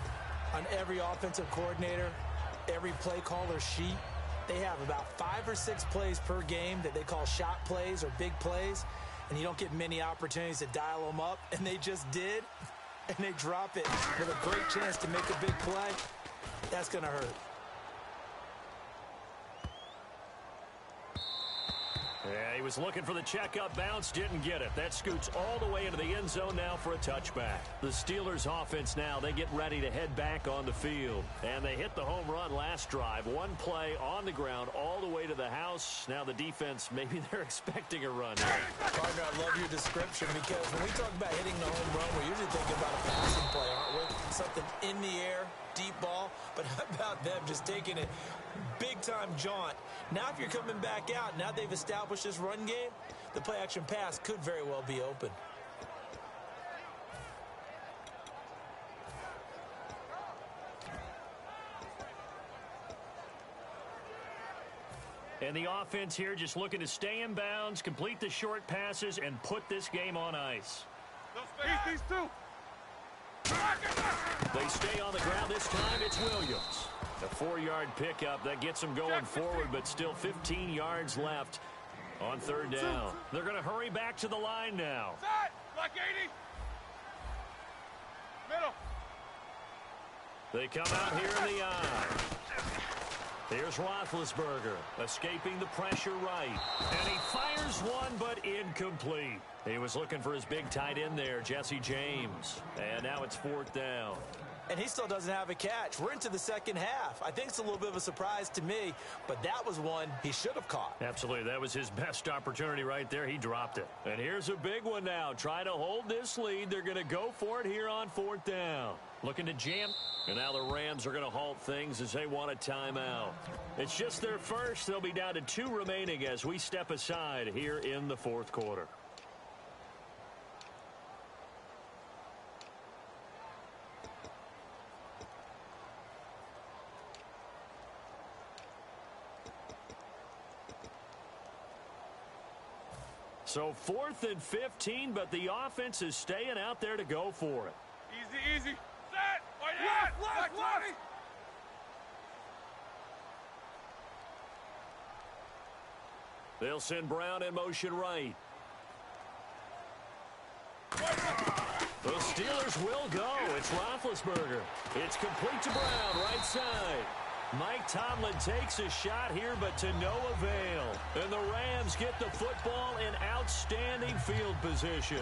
On every offensive coordinator, every play caller sheet, they have about 5 or 6 plays per game that they call shot plays or big plays. And you don't get many opportunities to dial them up, and they just did, and they drop it with a great chance to make a big play. That's going to hurt. Yeah, he was looking for the checkup bounce, didn't get it. That scoots all the way into the end zone now for a touchback. The Steelers offense now, they get ready to head back on the field. And they hit the home run last drive. One play on the ground all the way to the house. Now the defense, maybe they're expecting a run. Partner, I love your description because when we talk about hitting the home run, we're usually thinking about a passing play, aren't we? Something in the air, deep ball. But how about them just taking it big-time jaunt? Now if you're coming back out, now they've established this run game, the play-action pass could very well be open. And the offense here just looking to stay in bounds, complete the short passes, and put this game on ice. These two. They stay on the ground. This time it's Williams. A 4-yard pickup that gets them going forward, but still 15 yards left on third down. They're going to hurry back to the line now. Set. Black 80. Middle. They come out here in the eye. Here's Roethlisberger, escaping the pressure right. And he fires one, but incomplete. He was looking for his big tight end there, Jesse James. And now it's fourth down. And he still doesn't have a catch. We're into the second half. I think it's a little bit of a surprise to me, but that was one he should have caught. Absolutely. That was his best opportunity right there. He dropped it. And here's a big one now. Trying to hold this lead. They're going to go for it here on fourth down. Looking to jam. And now the Rams are going to halt things as they want a timeout. It's just their first. They'll be down to 2 remaining as we step aside here in the fourth quarter. So 4th and 15, but the offense is staying out there to go for it. Easy. Set. Left. 20. They'll send Brown in motion right. The Steelers will go. It's Roethlisberger. It's complete to Brown, right side. Mike Tomlin takes a shot here, but to no avail. And the Rams get the football in outstanding field position.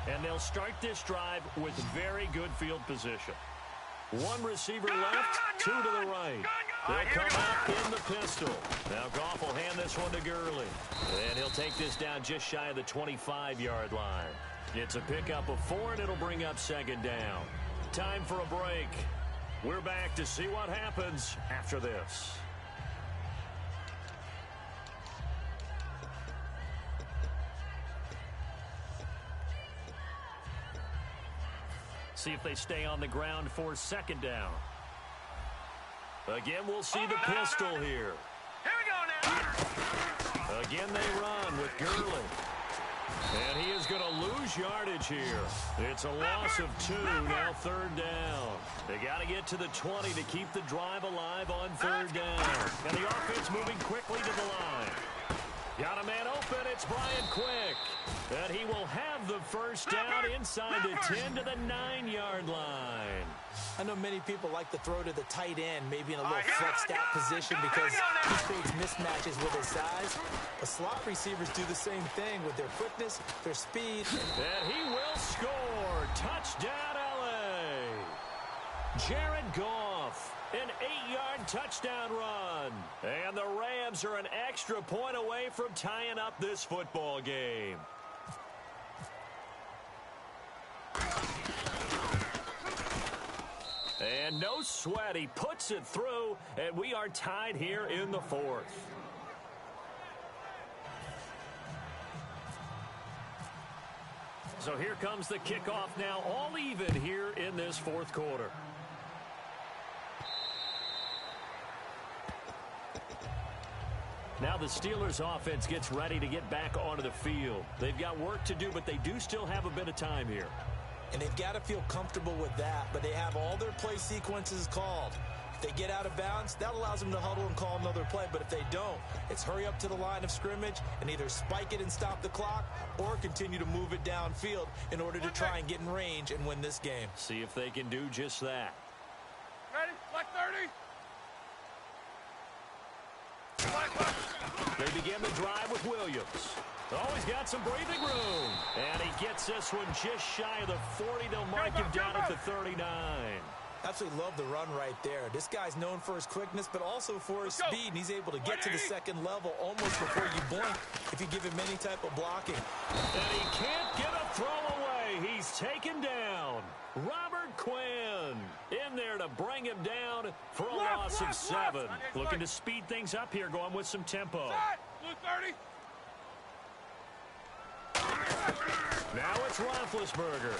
And they'll start this drive with very good field position. 1 receiver left, 2 to the right. They'll come out in the pistol. Now Goff will hand this one to Gurley. And he'll take this down just shy of the 25-yard line. It's a pickup of 4, and it'll bring up second down. Time for a break. We're back to see what happens after this. See if they stay on the ground for second down. Again, we'll see the pistol here. Here we go now. Again, they run with Gurley. And he is going to lose yardage here. It's a loss of 2, now third down. They got to get to the 20 to keep the drive alive on third down. And the offense moving quickly to the line. Got a man open, it's Brian Quick. And he will have the first down inside the 10 to the 9-yard line. I know many people like to throw to the tight end, maybe in a little flexed out position because he creates mismatches with his size. But slot receivers do the same thing with their quickness, their speed. And he will score. Touchdown, L.A. Jared Goff. An 8-yard touchdown run. And the Rams are an extra point away from tying up this football game. And no sweat. He puts it through, and we are tied here in the fourth. So here comes the kickoff now, all even here in this fourth quarter. Now the Steelers offense gets ready to get back onto the field. They've got work to do, but they do still have a bit of time here. And they've got to feel comfortable with that, but they have all their play sequences called. If they get out of bounds, that allows them to huddle and call another play. But if they don't, it's hurry up to the line of scrimmage and either spike it and stop the clock or continue to move it downfield in order to try and get in range and win this game. See if they can do just that. Ready? Black 30. They begin the drive with Williams. Oh, he's got some breathing room. And he gets this one just shy of the 40. They'll mark him down at the 39. Absolutely love the run right there. This guy's known for his quickness, but also for his speed, and he's able to get to the second level almost before you blink if you give him any type of blocking. And he can't get a throw away. He's taken down. Robert Quinn in there to bring him down for a loss of 7. Looking to speed things up here, going with some tempo. Blue 30. Now it's Roethlisberger.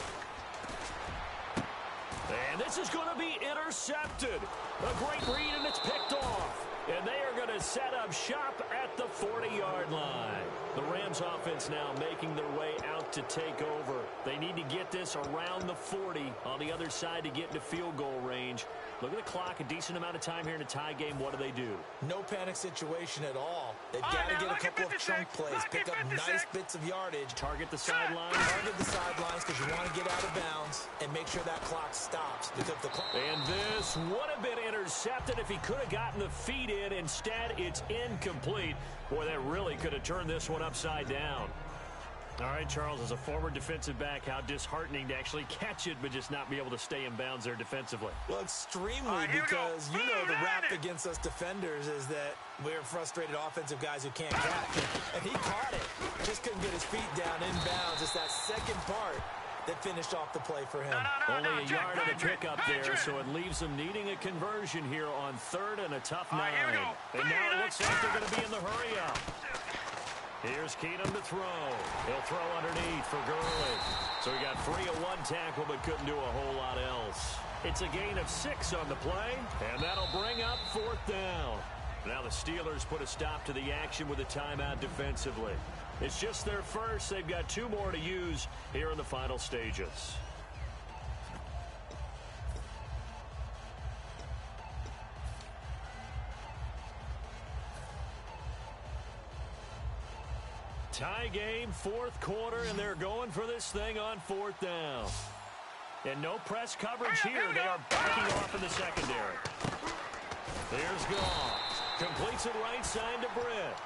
And this is going to be intercepted. A great read, and it's picked off. And they are going to set up shop at the 40-yard line. The Rams offense now making their way out to take over. They need to get this around the 40 on the other side to get into field goal range. Look at the clock, a decent amount of time here in a tie game. What do? No panic situation at all. They've got to get a couple of chunk plays, pick up nice bits of yardage. Target the sidelines. Target the sidelines because you want to get out of bounds and make sure that clock stops. Because the clock. And this would have been intercepted if he could have gotten the feet in. Instead, it's incomplete. Boy, that really could have turned this one upside down. All right, Charles, as a former defensive back, how disheartening to actually catch it but just not be able to stay in bounds there defensively. Well, extremely, because you know the rap against us defenders is that we're frustrated offensive guys who can't catch. And he caught it. Just couldn't get his feet down in bounds. It's that second part that finished off the play for him. Only a yard of a pickup there, so it leaves them needing a conversion here on 3rd and a tough 9. And now it looks like they're going to be in the hurry-up. Here's Keenum to throw. He'll throw underneath for Gurley. So he got free of one tackle but couldn't do a whole lot else. It's a gain of 6 on the play, and that'll bring up 4th down. Now the Steelers put a stop to the action with a timeout defensively. It's just their first. They've got 2 more to use here in the final stages. Tie game, 4th quarter, and they're going for this thing on 4th down. And no press coverage here. They are backing off in the secondary. Here's Goff. Completes it right side to Britt.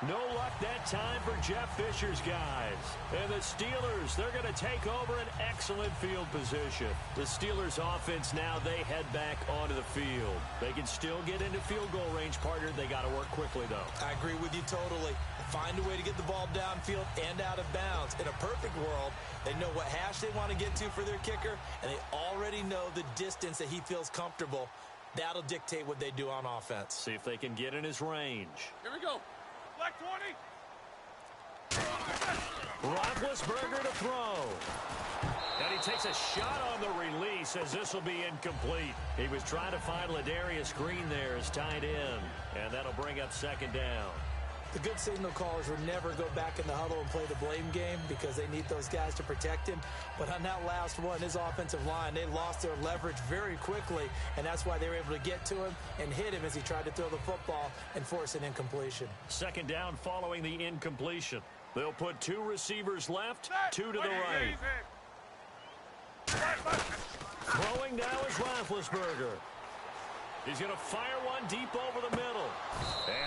No luck that time for Jeff Fisher's guys. And the Steelers, they're going to take over an excellent field position. The Steelers offense now, they head back onto the field. They can still get into field goal range, partner. They got to work quickly, though. I agree with you totally. Find a way to get the ball downfield and out of bounds. In a perfect world, they know what hash they want to get to for their kicker, and they already know the distance that he feels comfortable. That'll dictate what they do on offense. See if they can get in his range. Here we go. Black 20. Roethlisberger to throw. And he takes a shot on the release as this will be incomplete. He was trying to find Ladarius Green there as tight end. And that'll bring up 2nd down. The good signal callers will never go back in the huddle and play the blame game because they need those guys to protect him. But on that last one, his offensive line, they lost their leverage very quickly, and that's why they were able to get to him and hit him as he tried to throw the football and force an incompletion. 2nd down following the incompletion. They'll put 2 receivers left, 2 to the right. Throwing now is Roethlisberger. He's going to fire one deep over the middle.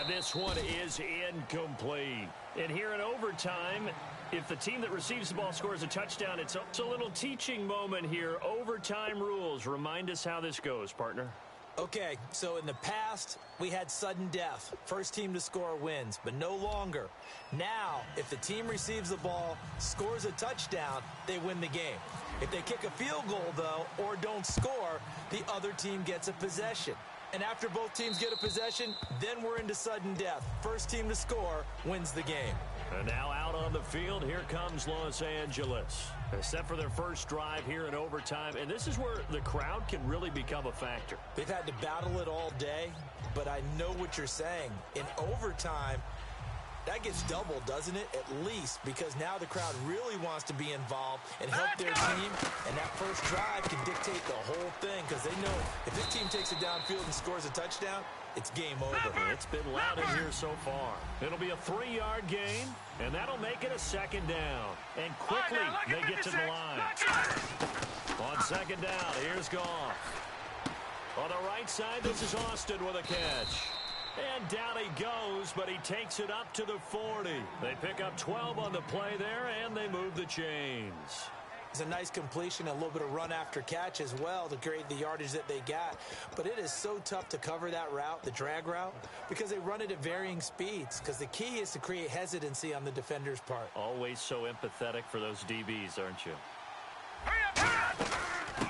And this one is incomplete. And here in overtime, if the team that receives the ball scores a touchdown, it's a little teaching moment here. Overtime rules. Remind us how this goes, partner. Okay, so in the past, we had sudden death. First team to score wins, but no longer. Now, if the team receives the ball, scores a touchdown, they win the game. If they kick a field goal, though, or don't score, the other team gets a possession. And after both teams get a possession, then we're into sudden death. First team to score wins the game. And now out on the field, here comes Los Angeles. Set for their first drive here in overtime. And this is where the crowd can really become a factor. They've had to battle it all day, but I know what you're saying. In overtime, that gets doubled, doesn't it? At least, because now the crowd really wants to be involved and help their team. And that first drive can dictate the whole thing because they know if this team takes it downfield and scores a touchdown, it's game over. It's been loud in here so far. It'll be a 3-yard gain, and that'll make it a 2nd down. And quickly, they get to the line. On 2nd down, here's Goff. On the right side, this is Austin with a catch. And down he goes, but he takes it up to the 40. They pick up 12 on the play there, and they move the chains. It's a nice completion, a little bit of run after catch as well to create the yardage that they got. But it is so tough to cover that route, the drag route, because they run it at varying speeds. Because the key is to create hesitancy on the defender's part. Always so empathetic for those DBs, aren't you?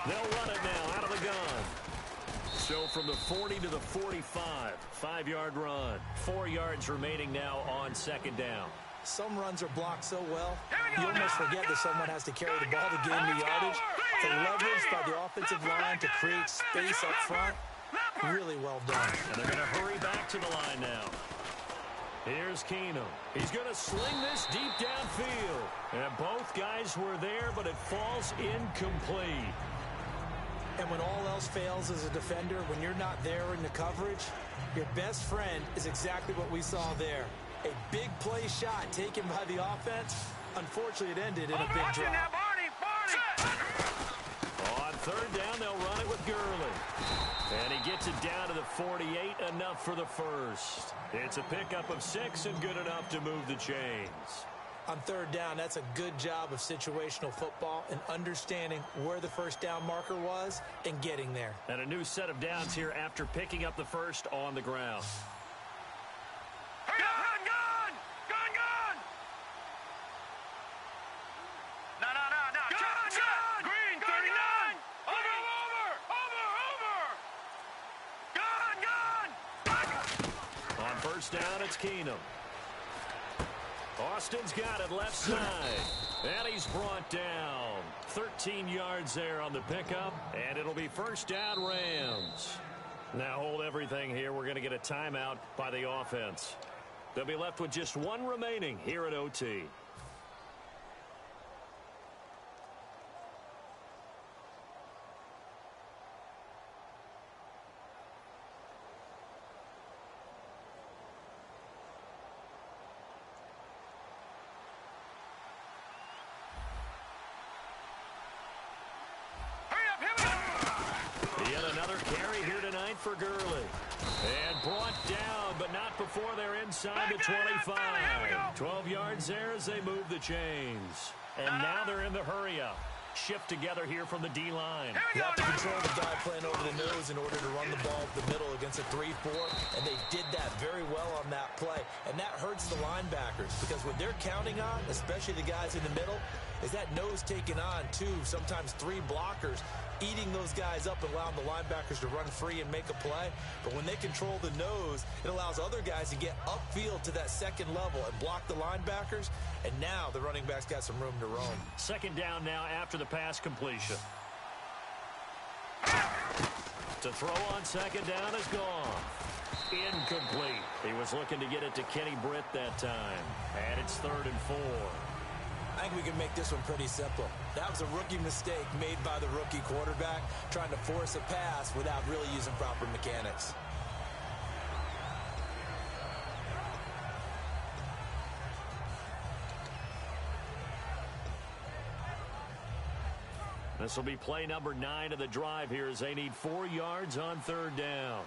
They'll run it now out of the gun. So from the 40 to the 45, 5-yard run. 4 yards remaining now on 2nd down. Some runs are blocked so well, you almost forget that someone has to carry the ball to gain the yardage. The leverage by the offensive line to create space up front, really well done. And they're going to hurry back to the line now. Here's Keenum. He's going to sling this deep downfield. And both guys were there, but it falls incomplete. And when all else fails as a defender, when you're not there in the coverage, your best friend is exactly what we saw there. A big play shot taken by the offense. Unfortunately, it ended in a big drop. On third down, they'll run it with Gurley. And he gets it down to the 48, enough for the first. It's a pickup of 6 and good enough to move the chains. On third down, that's a good job of situational football and understanding where the first down marker was and getting there. And a new set of downs here after picking up the first on the ground. First down, it's Keenum. Austin's got it left side. And he's brought down. 13 yards there on the pickup. And it'll be first down, Rams. Now hold everything here. We're going to get a timeout by the offense. They'll be left with just one remaining here at OT. For Gurley. And brought down, but not before they're inside the 25. 12 yards there as they move the chains. And now they're in the hurry-up. Shift together here from the D-line. You have to control the guy playing over the nose in order to run the ball up the middle against a 3-4, and they did that very well on that play. And that hurts the linebackers because what they're counting on, especially the guys in the middle, is that nose taking on 2, sometimes 3 blockers, eating those guys up and allowing the linebackers to run free and make a play. But when they control the nose, it allows other guys to get upfield to that second level and block the linebackers. And now the running back's got some room to roam. Second down now after the pass completion. To throw on second down is gone. Incomplete. He was looking to get it to Kenny Britt that time. And it's 3rd and 4. I think we can make this one pretty simple. That was a rookie mistake made by the rookie quarterback, trying to force a pass without really using proper mechanics. This will be play number 9 of the drive here as they need 4 yards on third down.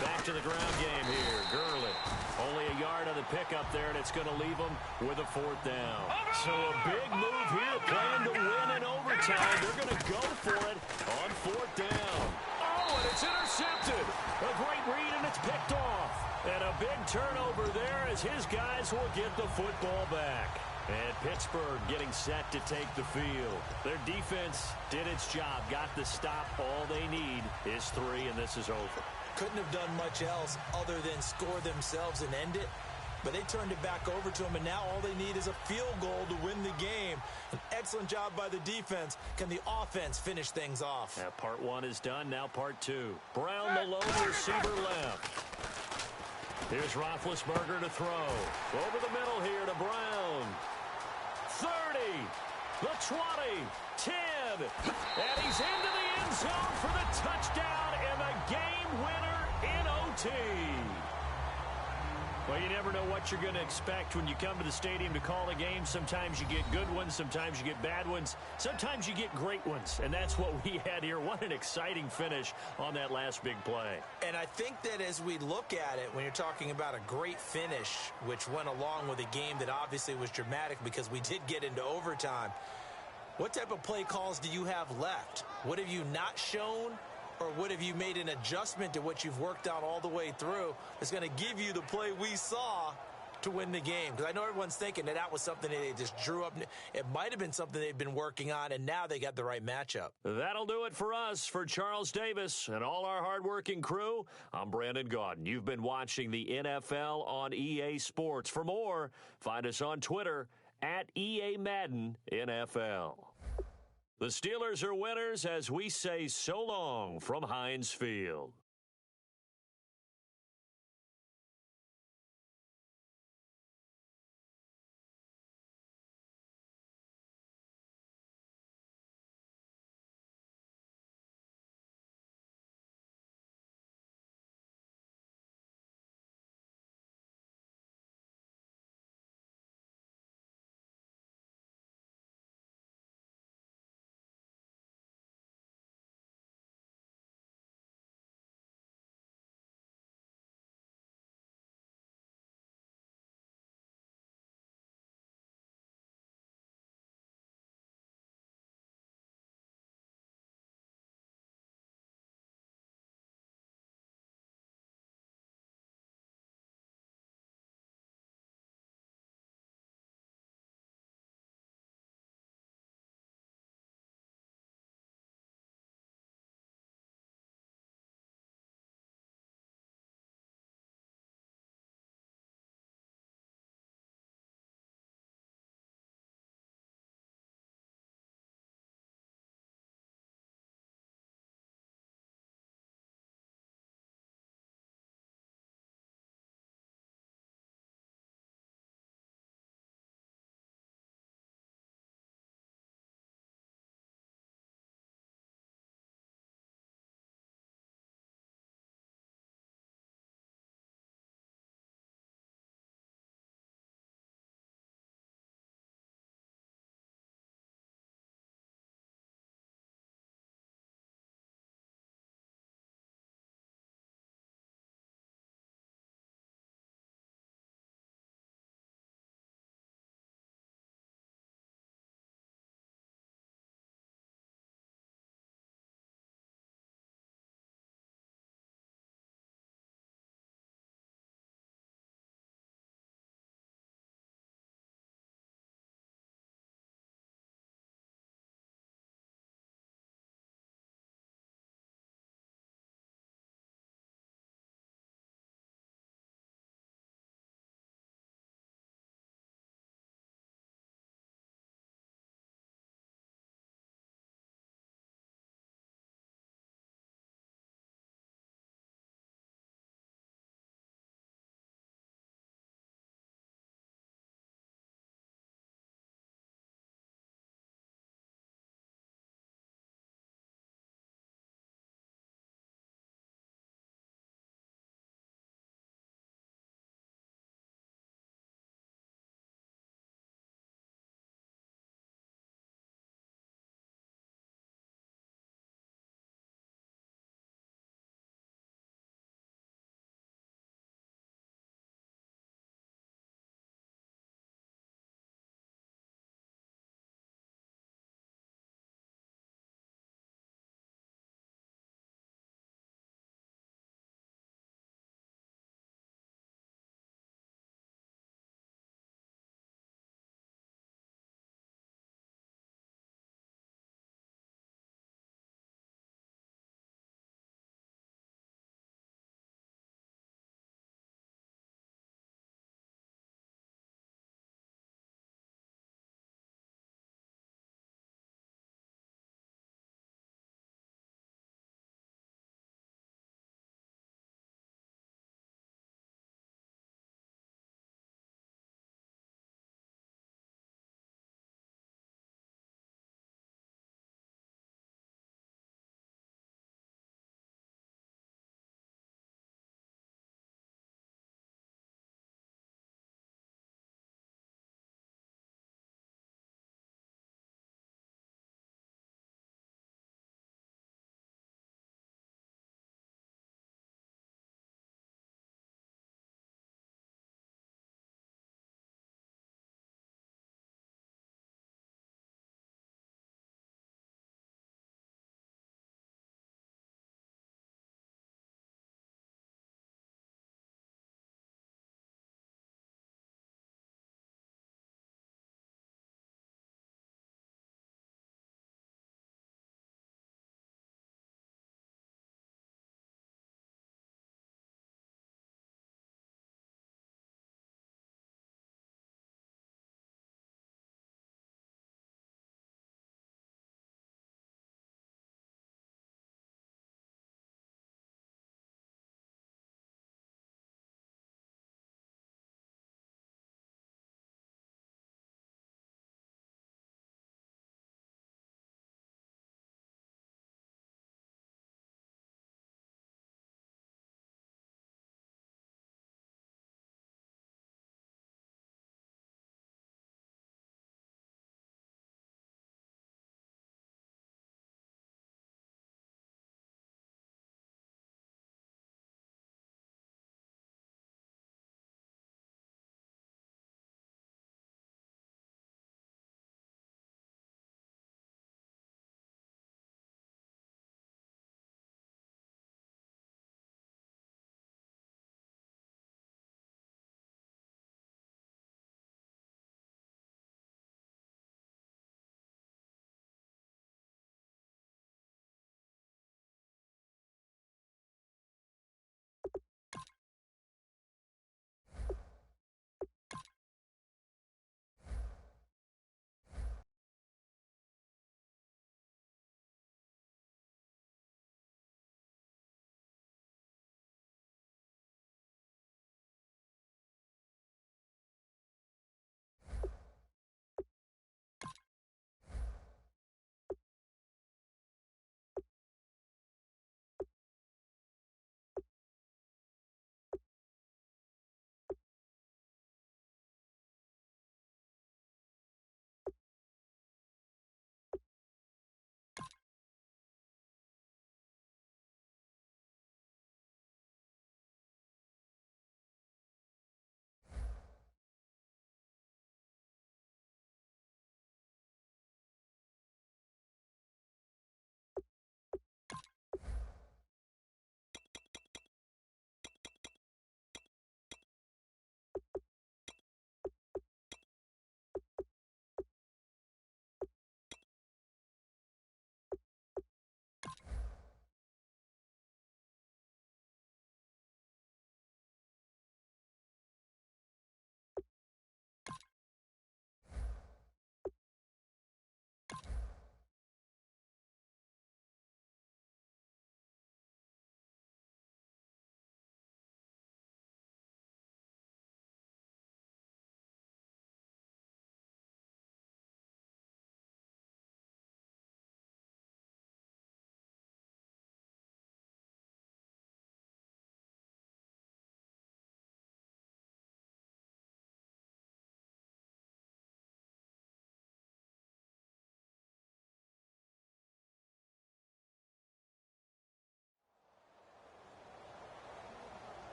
Back to the ground game here. Gurley. Only a yard on the pickup there, and it's going to leave them with a 4th down. So a big move here, playing to win in overtime. They're going to go for it on 4th down. Oh, and it's intercepted. A great read, and it's picked off. And a big turnover there as his guys will get the football back. And Pittsburgh getting set to take the field. Their defense did its job, got the stop. All they need is 3, and this is over. Couldn't have done much else other than score themselves and end it. But they turned it back over to them, and now all they need is a field goal to win the game. An excellent job by the defense. Can the offense finish things off? Now part 1 is done. Now part 2. Brown, the lone receiver left. Here's Roethlisberger to throw. Over the middle here to Brown. 30, the 20, 10, and he's into the end zone for the touchdown and the game winner in OT. Well, you never know what you're going to expect when you come to the stadium to call a game. Sometimes you get good ones, sometimes you get bad ones, sometimes you get great ones, and that's what we had here. What an exciting finish on that last big play. And I think that as we look at it, when you're talking about a great finish, which went along with a game that obviously was dramatic because we did get into overtime, what type of play calls do you have left? What have you not shown? Or what have you made an adjustment to what you've worked out all the way through that's going to give you the play we saw to win the game. Because I know everyone's thinking that was something they just drew up. It might have been something they've been working on, and now they got the right matchup. That'll do it for us. For Charles Davis and all our hardworking crew, I'm Brandon Gaudin. You've been watching the NFL on EA Sports. For more, find us on Twitter at EA Madden NFL. The Steelers are winners as we say so long from Heinz Field.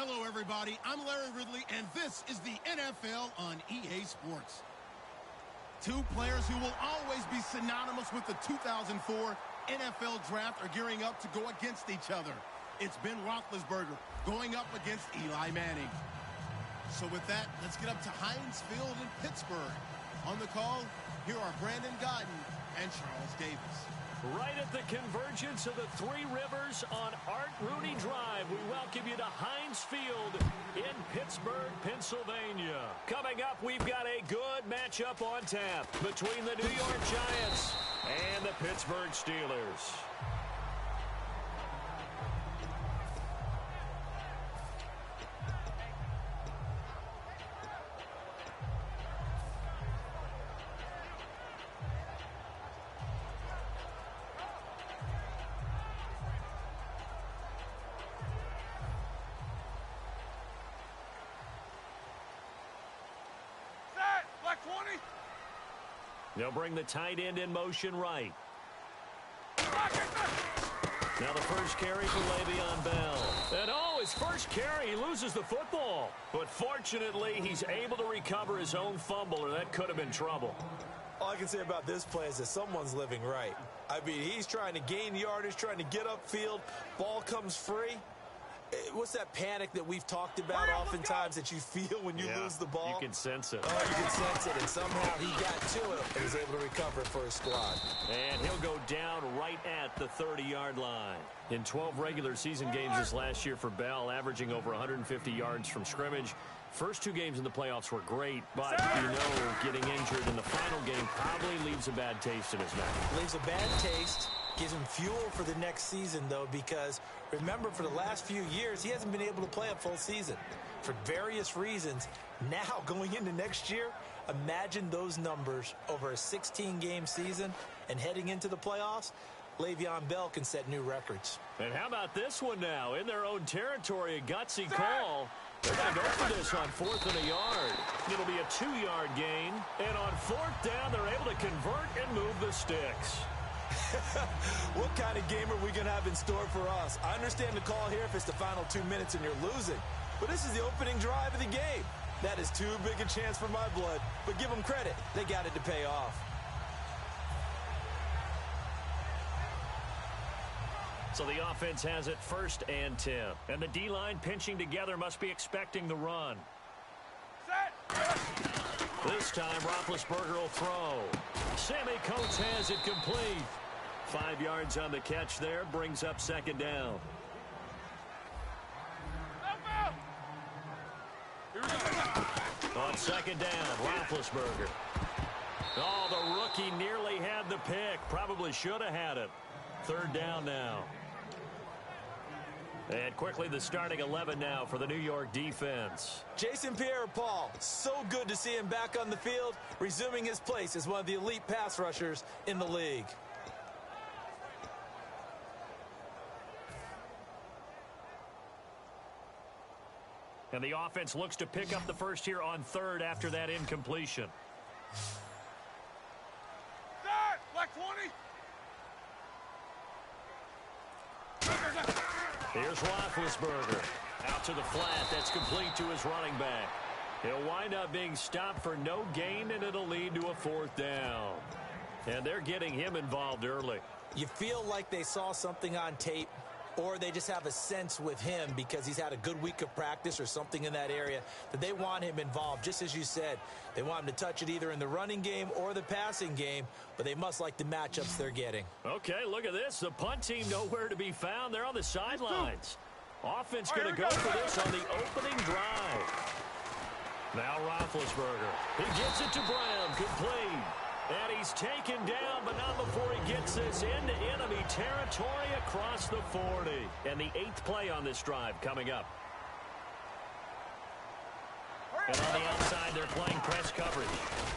Hello, everybody. I'm Larry Ridley, and this is the NFL on EA Sports. Two players who will always be synonymous with the 2004 NFL Draft are gearing up to go against each other. It's Ben Roethlisberger going up against Eli Manning. So with that, let's get up to Heinz Field in Pittsburgh. On the call, here are Brandon Gaudin and Charles Davis. Right at the convergence of the Three Rivers on Art Rooney Drive, we welcome you to Heinz Field in Pittsburgh, Pennsylvania. Coming up, we've got a good matchup on tap between the New York Giants and the Pittsburgh Steelers. They'll bring the tight end in motion right. Now the first carry for Le'Veon Bell. And his first carry, he loses the football. But fortunately, he's able to recover his own fumble, or that could have been trouble. All I can say about this play is that someone's living right. I mean, he's trying to gain yardage, trying to get upfield. Ball comes free. What's that panic that we've talked about oftentimes that you feel when you lose the ball? You can sense it. Oh, you can sense it, and somehow he got to it and was able to recover it for his squad. And he'll go down right at the 30-yard line. In 12 regular season games this last year for Bell, averaging over 150 yards from scrimmage. First two games in the playoffs were great, but getting injured in the final game probably leaves a bad taste in his mouth. Leaves a bad taste. Gives him fuel for the next season, though, because remember, for the last few years, he hasn't been able to play a full season for various reasons. Now, going into next year, imagine those numbers over a 16-game season and heading into the playoffs. Le'Veon Bell can set new records. And how about this one now? In their own territory, a gutsy call. They're going to go for this on 4th and a yard. It'll be a 2-yard gain. And on 4th down, they're able to convert and move the sticks. What kind of game are we going to have in store for us? I understand the call here if it's the final 2 minutes and you're losing. But this is the opening drive of the game. That is too big a chance for my blood. But give them credit. They got it to pay off. So the offense has it 1st and 10. And the D-line pinching together must be expecting the run. This time, Roethlisberger will throw. Sammy Coates has it complete. 5 yards on the catch there, brings up 2nd down. On 2nd down, Roethlisberger. Oh, the rookie nearly had the pick. Probably should have had it. 3rd down now. And quickly the starting 11 now for the New York defense. Jason Pierre-Paul, so good to see him back on the field, resuming his place as one of the elite pass rushers in the league. And the offense looks to pick up the first here on 3rd after that incompletion. Black 20. Here's Roethlisberger. Out to the flat. That's complete to his running back. He'll wind up being stopped for no gain, and it'll lead to a 4th down. And they're getting him involved early. You feel like they saw something on tape, or they just have a sense with him because he's had a good week of practice or something in that area that they want him involved. Just as you said, they want him to touch it either in the running game or the passing game, but they must like the matchups they're getting. Okay, look at this. The punt team nowhere to be found. They're on the sidelines. Offense going to go for this on the opening drive. Now Roethlisberger. He gets it to Brown. Complete. And he's taken down, but not before he gets this into enemy territory across the 40. And the 8th play on this drive coming up. And on the outside, they're playing press coverage.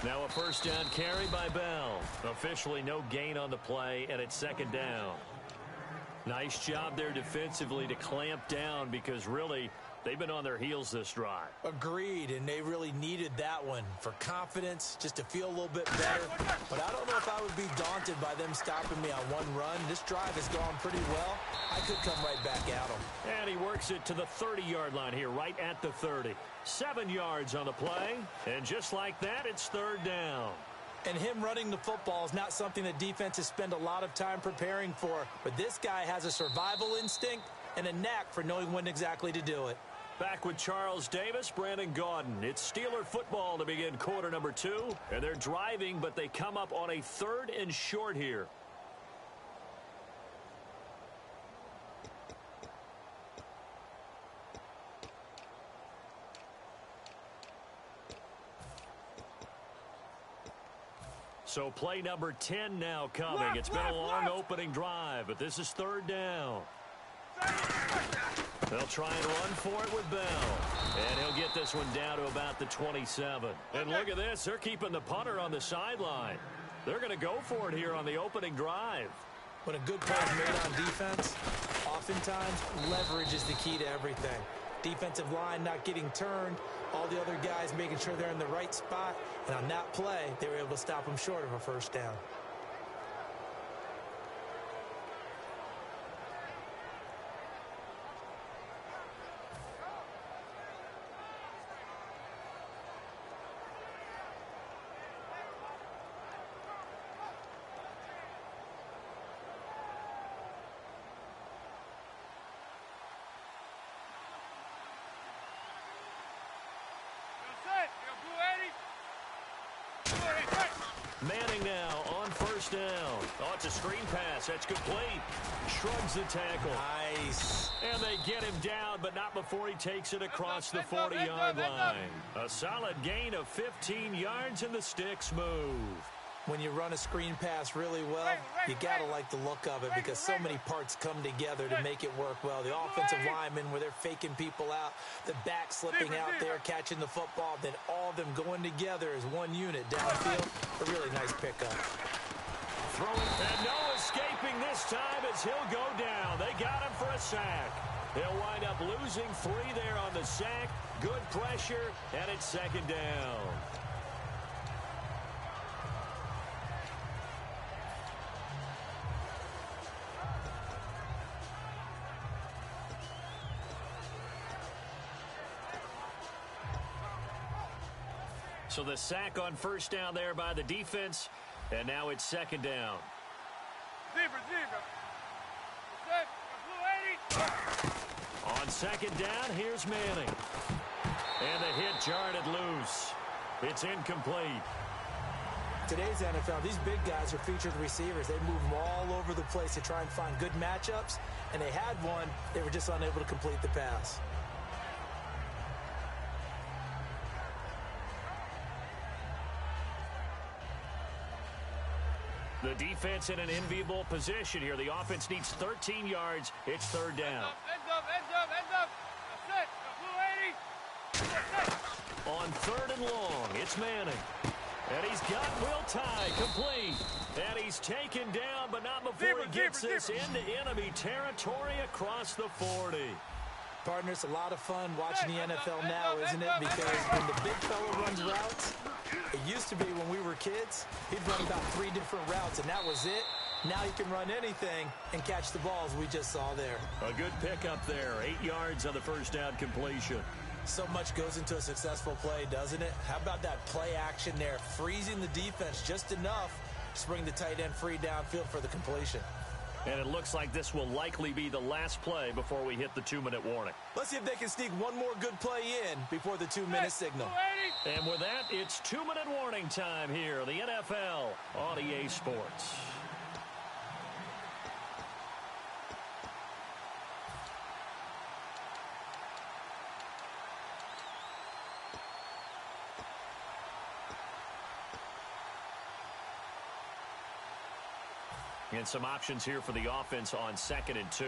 Now a 1st down carry by Bell. Officially no gain on the play, and it's 2nd down. Nice job there defensively to clamp down because really they've been on their heels this drive. Agreed, and they really needed that one for confidence, just to feel a little bit better. But I don't know if I would be daunted by them stopping me on one run. This drive has gone pretty well. I guy could come right back at him. And he works it to the 30-yard line here, right at the 30. 7 yards on the play, and just like that, it's third down. And him running the football is not something that defenses spend a lot of time preparing for. But this guy has a survival instinct and a knack for knowing when exactly to do it. Back with Charles Davis, Brandon Gaudin. It's Steeler football to begin quarter number 2. And they're driving, but they come up on a 3rd and short here. So play number 10 now coming. It's been a long opening drive, but this is third down. They'll try and run for it with Bell. And he'll get this one down to about the 27. And look at this. They're keeping the punter on the sideline. They're going to go for it here on the opening drive. When a good play is made on defense, oftentimes leverage is the key to everything. Defensive line not getting turned, all the other guys making sure they're in the right spot, and on that play, they were able to stop them short of a first down. Manning now on first down. Oh, it's a screen pass. That's complete. Shrugs the tackle. Nice. And they get him down, but not before he takes it across the 40-yard line. A solid gain of 15 yards, and the sticks move. When you run a screen pass really well, you got to like the look of it because so many parts come together to make it work well. The offensive linemen, where they're faking people out, the back slipping out there, catching the football, then all of them going together as one unit downfield. A really nice pickup. Throwing, and no escaping this time as he'll go down. They got him for a sack. They'll wind up losing 3 there on the sack. Good pressure, and it's second down. So the sack on first down there by the defense, and now it's second down. On second down, here's Manning. And the hit jarred it loose. It's incomplete. Today's NFL, these big guys are featured receivers. They move them all over the place to try and find good matchups, and they had one. They were just unable to complete the pass. The defense in an enviable position here. The offense needs 13 yards. It's third down. End up. That's it. On third and long, it's Manning. And he's got Will Tye complete. And he's taken down, but not before he gets this into enemy territory across the 40. Partner, it's a lot of fun watching the NFL now, isn't it? Because when the big fella runs routes, it used to be when we were kids, he'd run about 3 different routes, and that was it. Now he can run anything and catch the balls we just saw there. A good pickup there. 8 yards on the first down completion. So much goes into a successful play, doesn't it? How about that play action there? Freezing the defense just enough to bring the tight end free downfield for the completion. And it looks like this will likely be the last play before we hit the 2-minute warning. Let's see if they can sneak one more good play in before the 2-minute signal. And with that, it's 2-minute warning time here on the NFL on EA Sports. And some options here for the offense on 2nd and 2.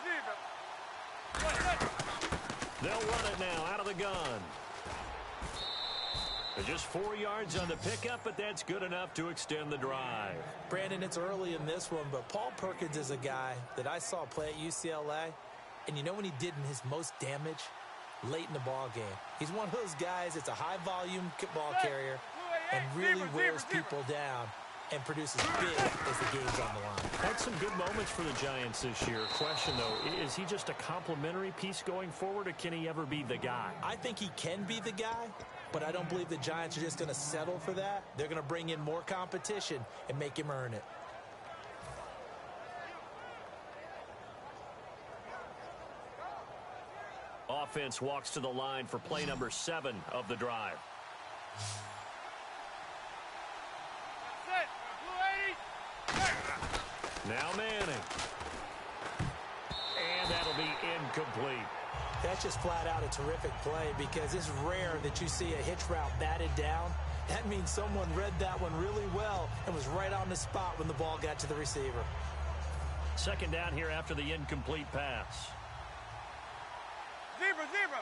Deep. They'll run it now out of the gun. Just 4 yards on the pickup, but that's good enough to extend the drive. Brandon, it's early in this one, but Paul Perkins is a guy that I saw play at UCLA. And you know when he did in his most damage? Late in the ball game. He's one of those guys that's a high-volume ball carrier and really wears people down and produces big as the game's on the line. Had some good moments for the Giants this year. Question, though, is he just a complimentary piece going forward, or can he ever be the guy? I think he can be the guy, but I don't believe the Giants are just going to settle for that. They're going to bring in more competition and make him earn it. Offense walks to the line for play number 7 of the drive. Now Manning. And that'll be incomplete. That's just flat out a terrific play because it's rare that you see a hitch route batted down. That means someone read that one really well and was right on the spot when the ball got to the receiver. Second down here after the incomplete pass. Zebra, zebra.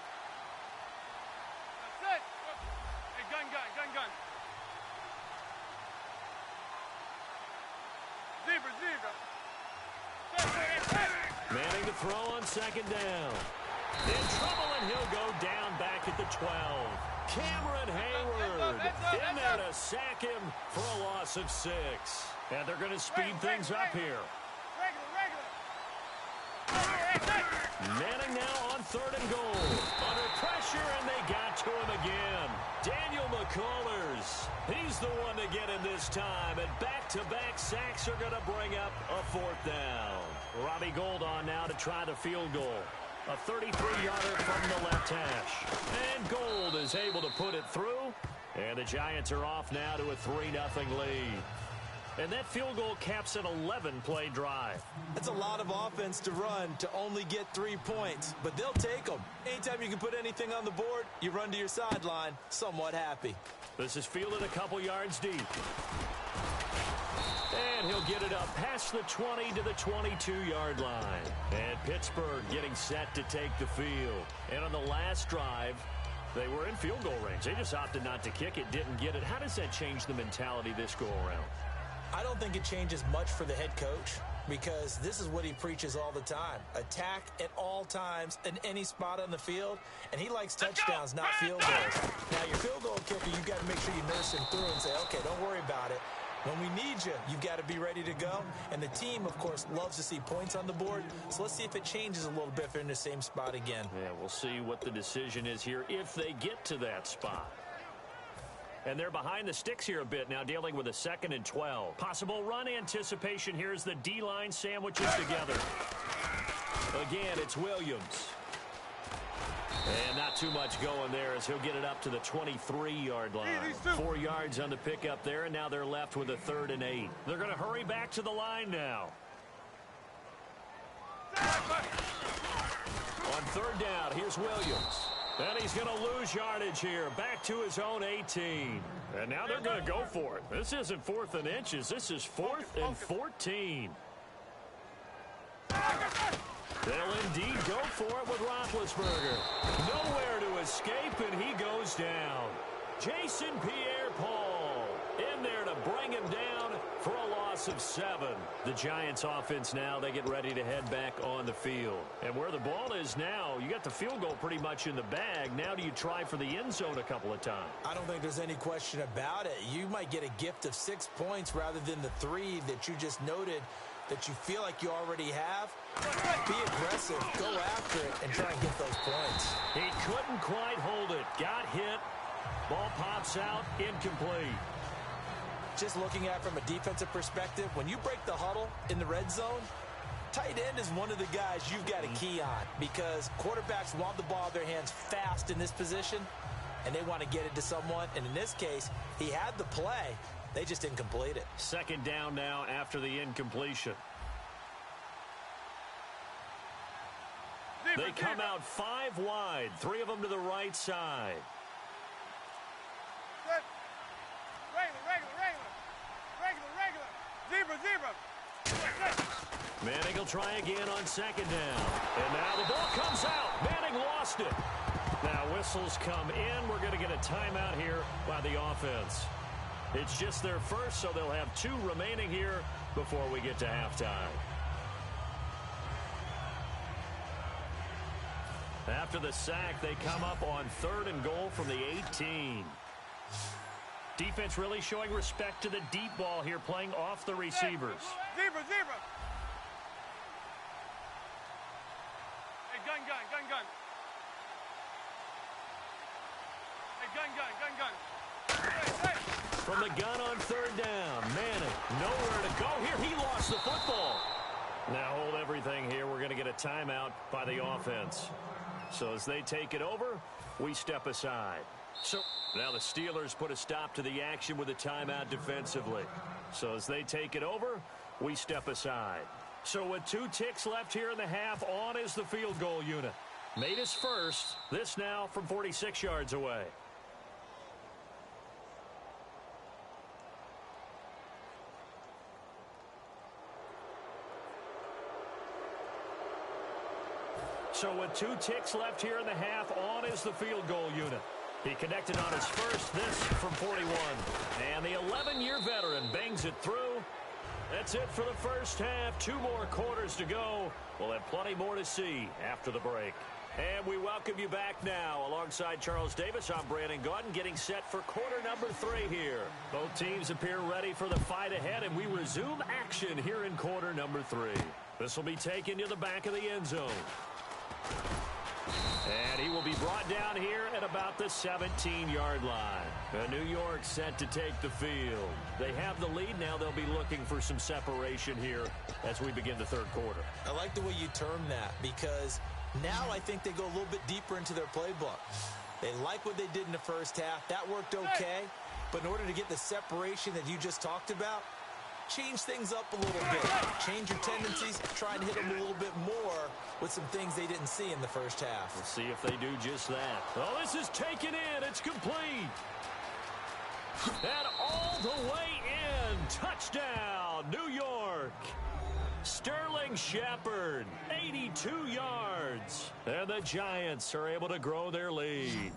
That's it. Hey, gun. Zebra, zebra. Manning to throw on second down. In trouble, and he'll go down back at the 12. Cameron Hayward in there to sack him for a loss of 6. And they're going to speed things up here. Manning now on 3rd and goal. Under pressure, and they got to him again. Daniel McCullers. He's the one to get him this time. And back-to-back sacks are going to bring up a 4th down. Robbie Gould on now to try the field goal. A 33-yarder from the left hash. And Gould is able to put it through. And the Giants are off now to a 3-0 lead. And that field goal caps an 11-play drive. That's a lot of offense to run to only get 3 points, but they'll take them. Anytime you can put anything on the board, you run to your sideline, somewhat happy. This is fielded a couple yards deep. And he'll get it up past the 20 to the 22-yard line. And Pittsburgh getting set to take the field. And on the last drive, they were in field goal range. They just opted not to kick it, didn't get it. How does that change the mentality this go-around? I don't think it changes much for the head coach because this is what he preaches all the time. Attack at all times in any spot on the field, and he likes touchdowns, not field goals. Now, your field goal kicker, you've got to make sure you nurse him through and say, okay, don't worry about it. When we need you, you've got to be ready to go. And the team, of course, loves to see points on the board. So let's see if it changes a little bit if they're in the same spot again. Yeah, we'll see what the decision is here if they get to that spot. And they're behind the sticks here a bit now, dealing with a 2nd and 12. Possible run anticipation here as the D-line sandwiches together. Again, it's Williams. And not too much going there as he'll get it up to the 23-yard line. 4 yards on the pickup there, and now they're left with a 3rd and 8. They're going to hurry back to the line now. On 3rd down, here's Williams. And he's going to lose yardage here, back to his own 18. And now they're going to go for it. This isn't 4th and inches. This is 4th and 14. They'll indeed go for it with Roethlisberger. Nowhere to escape, and he goes down. Jason Pierre-Paul in there to bring him down for a loss of 7. The Giants offense now, they get ready to head back on the field. And where the ball is now, you got the field goal pretty much in the bag. Now do you try for the end zone a couple of times? I don't think there's any question about it. You might get a gift of 6 points rather than the 3 that you just noted that you feel like you already have. Be aggressive, go after it, and try and get those points. He couldn't quite hold it. Got hit. Ball pops out, incomplete. Just looking at it from a defensive perspective, when you break the huddle in the red zone, tight end is one of the guys you've got a key on because quarterbacks want the ball in their hands fast in this position, and they want to get it to someone. And in this case, he had the play. They just didn't complete it. 2nd down now after the incompletion. They come out 5 wide, 3 of them to the right side. Zebra. Manning will try again on 2nd down. And now the ball comes out. Manning lost it. Now whistles come in. We're going to get a timeout here by the offense. It's just their first, so they'll have 2 remaining here before we get to halftime. after the sack. They come up on 3rd and goal from the 18. Defense really showing respect to the deep ball here, playing off the receivers. Zebra. Hey, gun. Hey, gun. Hey. From the gun on 3rd down. Manning, nowhere to go here. He lost the football. Now hold everything here. We're going to get a timeout by the offense. So as they take it over, we step aside. So now the Steelers put a stop to the action with a timeout defensively. So as they take it over, we step aside. So with 2 ticks left here in the half, on is the field goal unit. Made his first. This now from 46 yards away. So with 2 ticks left here in the half, on is the field goal unit. He connected on his first, this from 41. And the 11-year veteran bangs it through. That's it for the first half. 2 more quarters to go. We'll have plenty more to see after the break. And we welcome you back now. Alongside Charles Davis, I'm Brandon Gaudin, getting set for quarter number 3 here. Both teams appear ready for the fight ahead, and we resume action here in quarter number 3. This will be taken to the back of the end zone. And he will be brought down here at about the 17-yard line. New York set to take the field. They have the lead. Now they'll be looking for some separation here as we begin the 3rd quarter. I like the way you term that, because now I think they go a little bit deeper into their playbook. They like what they did in the first half. That worked okay. But in order to get the separation that you just talked about, change things up a little bit. Change your tendencies. Try and hit them a little bit more with some things they didn't see in the first half. We'll see if they do just that. Oh, this is taken in. It's complete. And all the way in. Touchdown, New York. Sterling Shepard, 82 yards. And the Giants are able to grow their lead.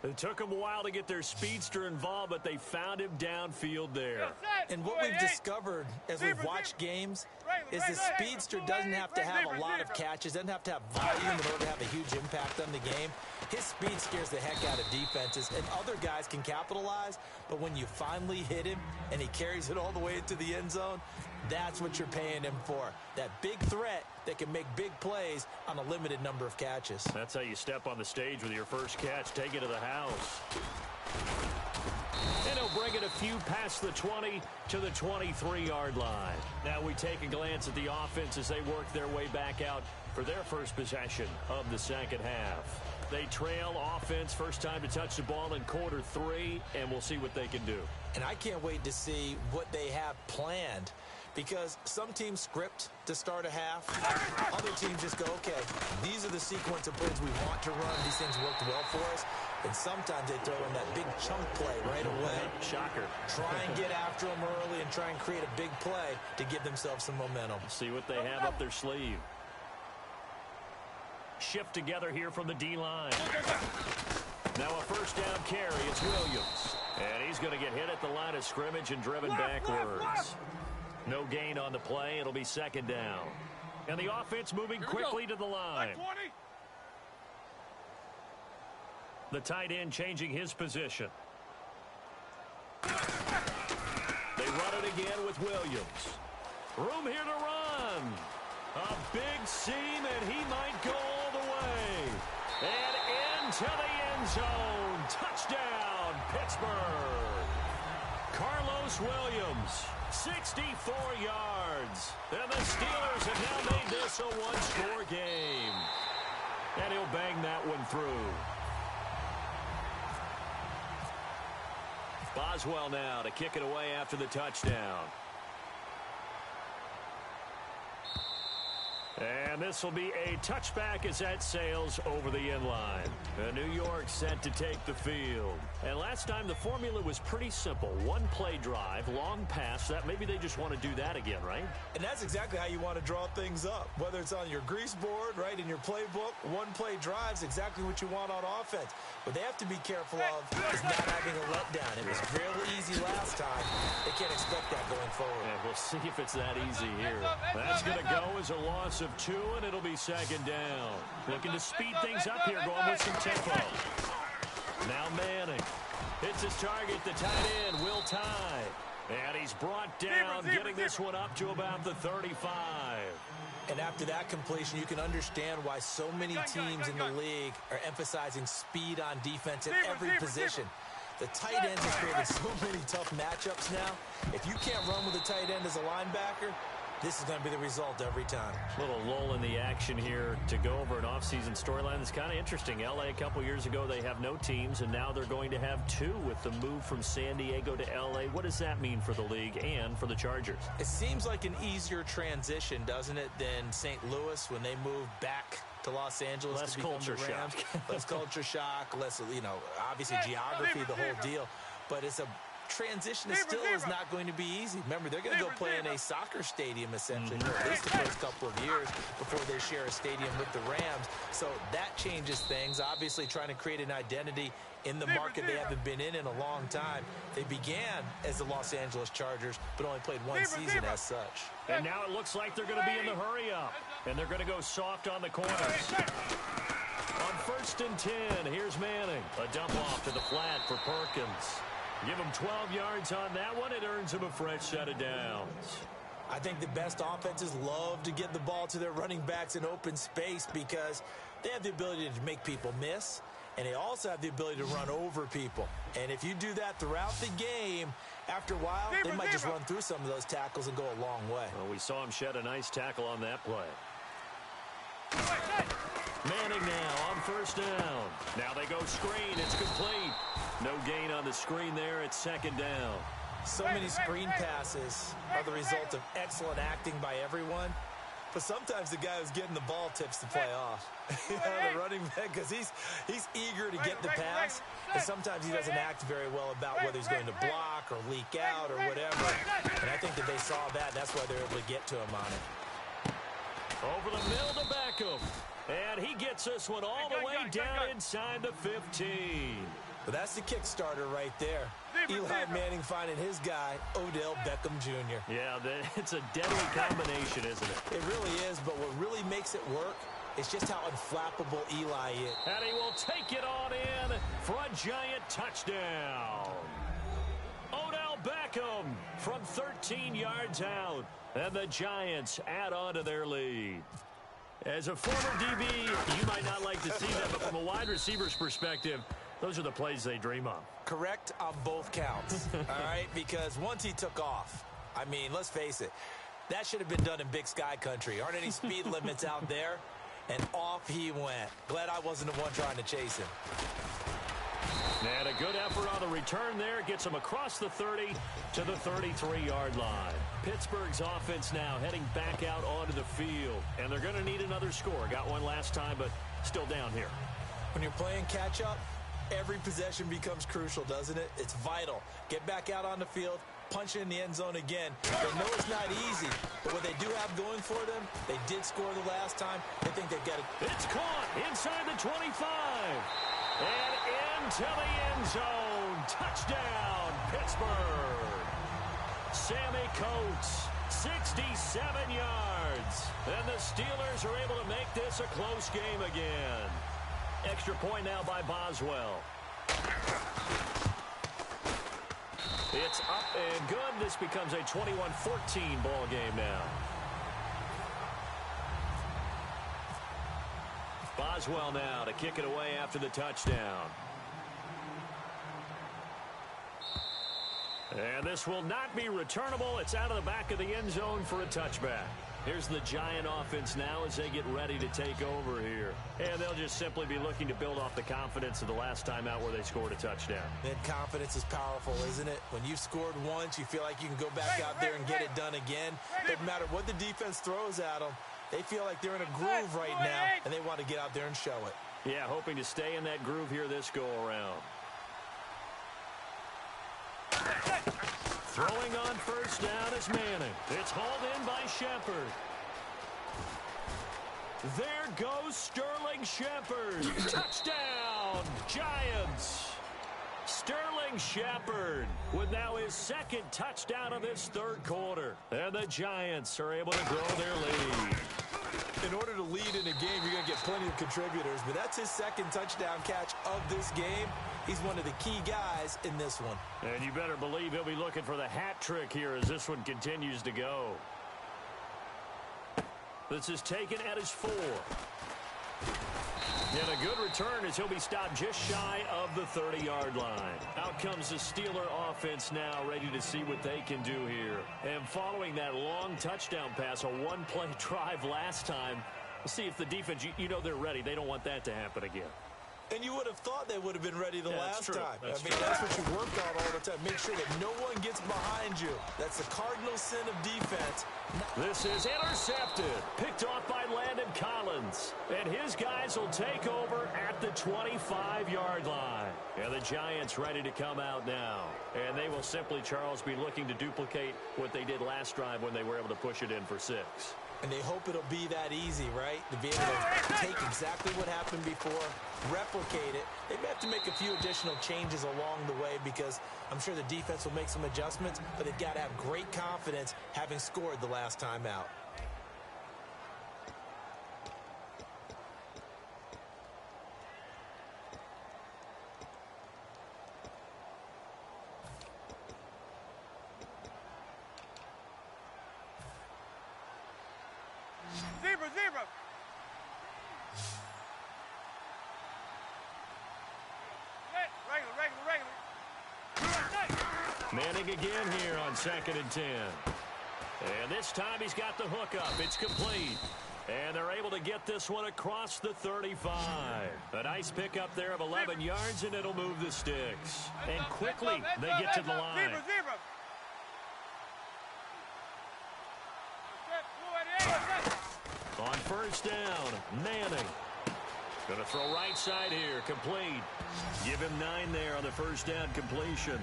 It took them a while to get their speedster involved, but they found him downfield there. And what we've discovered as we've watched games is the speedster doesn't have to have a lot of catches, doesn't have to have volume in order to have a huge impact on the game. His speed scares the heck out of defenses, and other guys can capitalize, but when you finally hit him and he carries it all the way into the end zone, that's what you're paying him for. That big threat that can make big plays on a limited number of catches. That's how you step on the stage with your first catch. Take it to the house. And he'll bring it a few past the 20 to the 23-yard line. Now we take a glance at the offense as they work their way back out for their first possession of the second half. They trail offense, first time to touch the ball in quarter 3, and we'll see what they can do. And I can't wait to see what they have planned, because some teams script to start a half. Other teams just go, okay, these are the sequence of plays we want to run. These things worked well for us. And sometimes they throw in that big chunk play right away. Shocker. Try and get after them early and try and create a big play to give themselves some momentum. See what they have up their sleeve. Shift together here from the D-line. Now a first down carry. It's Williams. And he's going to get hit at the line of scrimmage and driven backwards. No gain on the play. It'll be second down. And the offense moving quickly to the line. The tight end changing his position. They run it again with Williams. Room here to run. A big seam, and he might go all the way. And into the end zone. Touchdown, Pittsburgh. Carlos Williams, 64 yards. And the Steelers have now made this a one-score game. And he'll bang that one through. Boswell now to kick it away after the touchdown. And this will be a touchback as that sails over the end line. New York set to take the field. And last time the formula was pretty simple. One play drive, long pass. That maybe they just want to do that again, right? And that's exactly how you want to draw things up. Whether it's on your grease board, right, in your playbook, one play drive's exactly what you want on offense. What they have to be careful of is not having a letdown. It was real easy last time. They can't expect that going forward. And we'll see if it's that easy here. That's going to go as a loss of of 2, and it'll be second down. Looking to speed things up here, going with some tempo. Now Manning hits his target, the tight end, Will Tye. And he's brought down, getting this one up to about the 35. And after that completion, you can understand why so many teams in the league are emphasizing speed on defense at every position. The tight ends have created so many tough matchups now. If you can't run with a tight end as a linebacker, this is going to be the result every time. A little lull in the action here to go over an offseason storyline that's kind of interesting. L.A. a couple years ago, they have no teams, and now they're going to have 2 with the move from San Diego to L.A. What does that mean for the league and for the Chargers? It seems like an easier transition, doesn't it, than St. Louis when they moved back to Los Angeles. Less to become culture the Rams. shock. Less culture shock, less, obviously geography, the whole deal. But it's a transition that still is not going to be easy. Remember, they're going to go play in a soccer stadium, essentially, for at least the first couple of years before they share a stadium with the Rams. So that changes things. Obviously, trying to create an identity in the market they haven't been in a long time. They began as the Los Angeles Chargers, but only played one season as such. And now it looks like they're going to be in the hurry-up, and they're going to go soft on the corners. On 1st and 10, here's Manning. A dump off to the flat for Perkins. Give him 12 yards on that one. It earns him a fresh set of downs. I think the best offenses love to get the ball to their running backs in open space because they have the ability to make people miss, and they also have the ability to run over people. And if you do that throughout the game, after a while, they might just run through some of those tackles and go a long way. Well, we saw him shed a nice tackle on that play. Manning now on 1st down. Now they go screen. It's complete. No gain on the screen there. It's 2nd down. So many screen passes are the result of excellent acting by everyone. But sometimes the guy who's getting the ball tips the play off. The running back, because he's eager to get the pass. And sometimes he doesn't act very well about whether he's going to block or leak out or whatever. And I think that they saw that. That's why they're able to get to him on it. Over the middle to Beckham. And he gets this one all the way down inside the 15. But that's the Kickstarter right there. Eli Manning finding his guy, Odell Beckham Jr. Yeah, it's a deadly combination, isn't it? It really is, but what really makes it work is just how unflappable Eli is. And he will take it on in for a giant touchdown. Odell Beckham from 13 yards out. And the Giants add on to their lead. As a former DB, you might not like to see that, but from a wide receiver's perspective, those are the plays they dream of. Correct on both counts, all right? Because once he took off, I mean, let's face it, that should have been done in Big Sky Country. Aren't any speed limits out there? And off he went. Glad I wasn't the one trying to chase him. And a good effort on the return there. Gets him across the 30 to the 33-yard line. Pittsburgh's offense now heading back out onto the field. And they're going to need another score. Got one last time, but still down here. When you're playing catch-up, every possession becomes crucial, doesn't it? It's vital. Get back out on the field, punch it in the end zone again. They know it's not easy, but what they do have going for them, they did score the last time. They think they've got it. It's caught inside the 25. And into the end zone. Touchdown, Pittsburgh. Sammy Coates, 67 yards. And the Steelers are able to make this a close game again. Extra point now by Boswell. It's up and good. This becomes a 21-14 ball game now. Boswell now to kick it away after the touchdown. And this will not be returnable. It's out of the back of the end zone for a touchback. Here's the Giant offense now as they get ready to take over here. And they'll just simply be looking to build off the confidence of the last time out where they scored a touchdown. And confidence is powerful, isn't it? When you've scored once, you feel like you can go back out there and get it done again. Doesn't matter what the defense throws at them. They feel like they're in a groove right now, and they want to get out there and show it. Yeah, hoping to stay in that groove here this go-around. Throwing on first down is Manning. It's hauled in by Shepard. There goes Sterling Shepard. Touchdown, Giants. Sterling Shepard with now his second touchdown of this third quarter. And the Giants are able to grow their lead. In order to lead in a game, you're going to get plenty of contributors, but that's his second touchdown catch of this game. He's one of the key guys in this one. And you better believe he'll be looking for the hat trick here as this one continues to go. This is taken at his 4. And a good return as he'll be stopped just shy of the 30-yard line. Out comes the Steeler offense now, ready to see what they can do here. And following that long touchdown pass, a one-play drive last time, we'll see if the defense, you know they're ready. They don't want that to happen again. And you would have thought they would have been ready the last time. That's That's what you work on all the time. Make sure that no one gets behind you. That's the cardinal sin of defense. This is intercepted. Picked off by Landon Collins. And his guys will take over at the 25-yard line. And the Giants ready to come out now. And they will simply, Charles, be looking to duplicate what they did last drive when they were able to push it in for 6. And they hope it'll be that easy, right? To be able to take exactly what happened before, replicate it. They may have to make a few additional changes along the way because I'm sure the defense will make some adjustments, but they've got to have great confidence having scored the last time out. Zebra. Regular. Manning again here on 2nd and 10. And this time he's got the hook up. It's complete. And they're able to get this one across the 35. A nice pickup there of 11 yards, and it'll move the sticks. And quickly they get to the line. Zebra. On 1st down, Manning. Going to throw right side here, complete. Give him 9 there on the 1st down completion.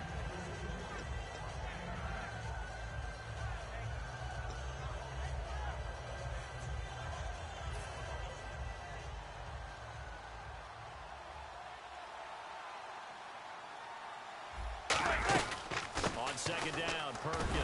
On 2nd down, Perkins.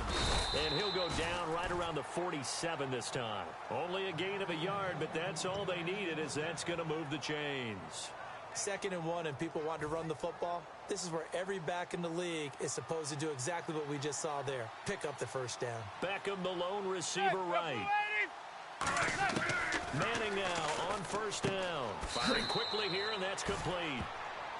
And he'll go down right around the 47 this time. Only a gain of a yard, but that's all they needed, as that's going to move the chains. 2nd and 1 and people want to run the football. This is where every back in the league is supposed to do exactly what we just saw there. Pick up the 1st down. Beckham, the lone receiver, right. Manning now on 1st down. Firing quickly here, and that's complete.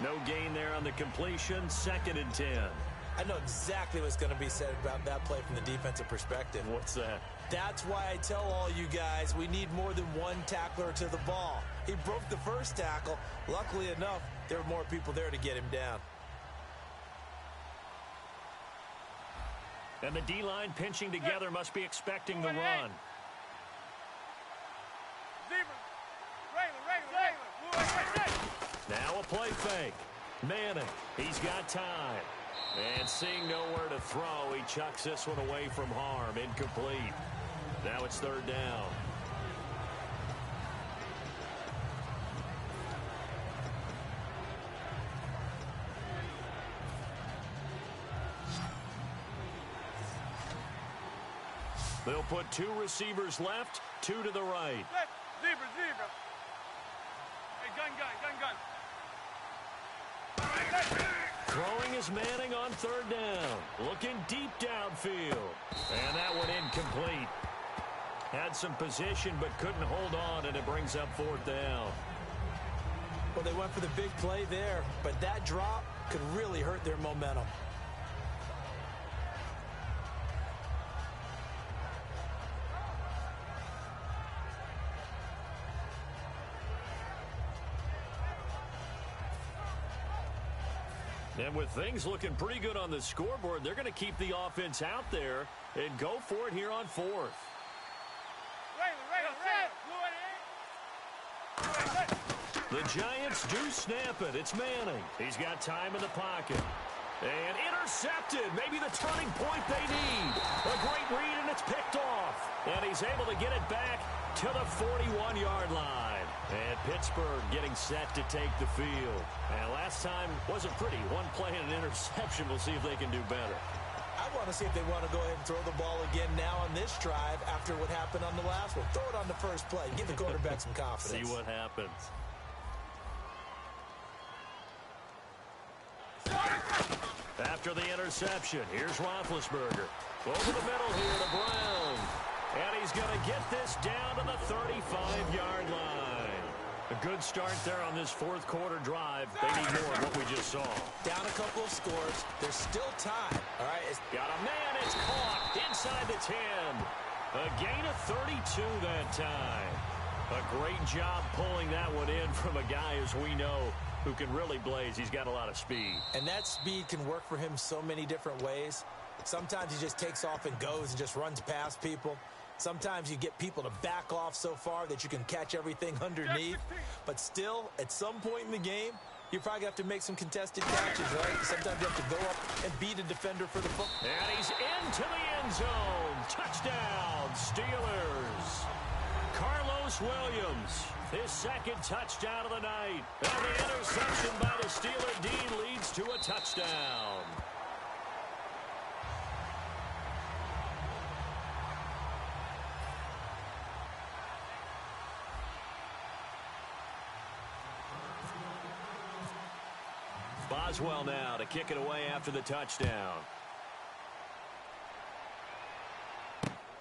No gain there on the completion. 2nd and 10. I know exactly what's going to be said about that play from the defensive perspective. What's that? That's why I tell all you guys we need more than one tackler to the ball. He broke the first tackle. Luckily enough, there were more people there to get him down. And the D-line pinching together must be expecting the run. Now a play fake. Manning, he's got time. And seeing nowhere to throw, he chucks this one away from harm. Incomplete. Now it's 3rd down. They'll put 2 receivers left, 2 to the right. Zebra. Hey, gun. Throwing is Manning on 3rd down. Looking deep downfield. And that one incomplete. Had some position but couldn't hold on, and it brings up 4th down. Well, they went for the big play there, but that drop could really hurt their momentum. And with things looking pretty good on the scoreboard, they're going to keep the offense out there and go for it here on 4th. The Giants do snap it. It's Manning. He's got time in the pocket. And intercepted. Maybe the turning point they need. A great read, and it's picked off. And he's able to get it back to the 41-yard line. And Pittsburgh getting set to take the field. And last time wasn't pretty. One play and an interception. We'll see if they can do better. I want to see if they want to go ahead and throw the ball again now on this drive after what happened on the last one. Throw it on the first play. Give the quarterback some confidence. See what happens. After the interception, here's Roethlisberger. Over the middle here to Brown. And he's going to get this down to the 35-yard line. A good start there on this fourth quarter drive. They need more of what we just saw. Down a couple of scores. There's still time. All right. Got a man. It's caught inside the 10. A gain of 32 that time. A great job pulling that one in from a guy, as we know, who can really blaze. He's got a lot of speed. And that speed can work for him so many different ways. Sometimes he just takes off and goes and just runs past people. Sometimes you get people to back off so far that you can catch everything underneath. But still, at some point in the game, you probably have to make some contested catches, right? Sometimes you have to go up and beat a defender for the football. And he's into the end zone. Touchdown, Steelers. Carlos Williams, his second touchdown of the night. And the interception by the Steeler D leads to a touchdown. Boswell now to kick it away after the touchdown.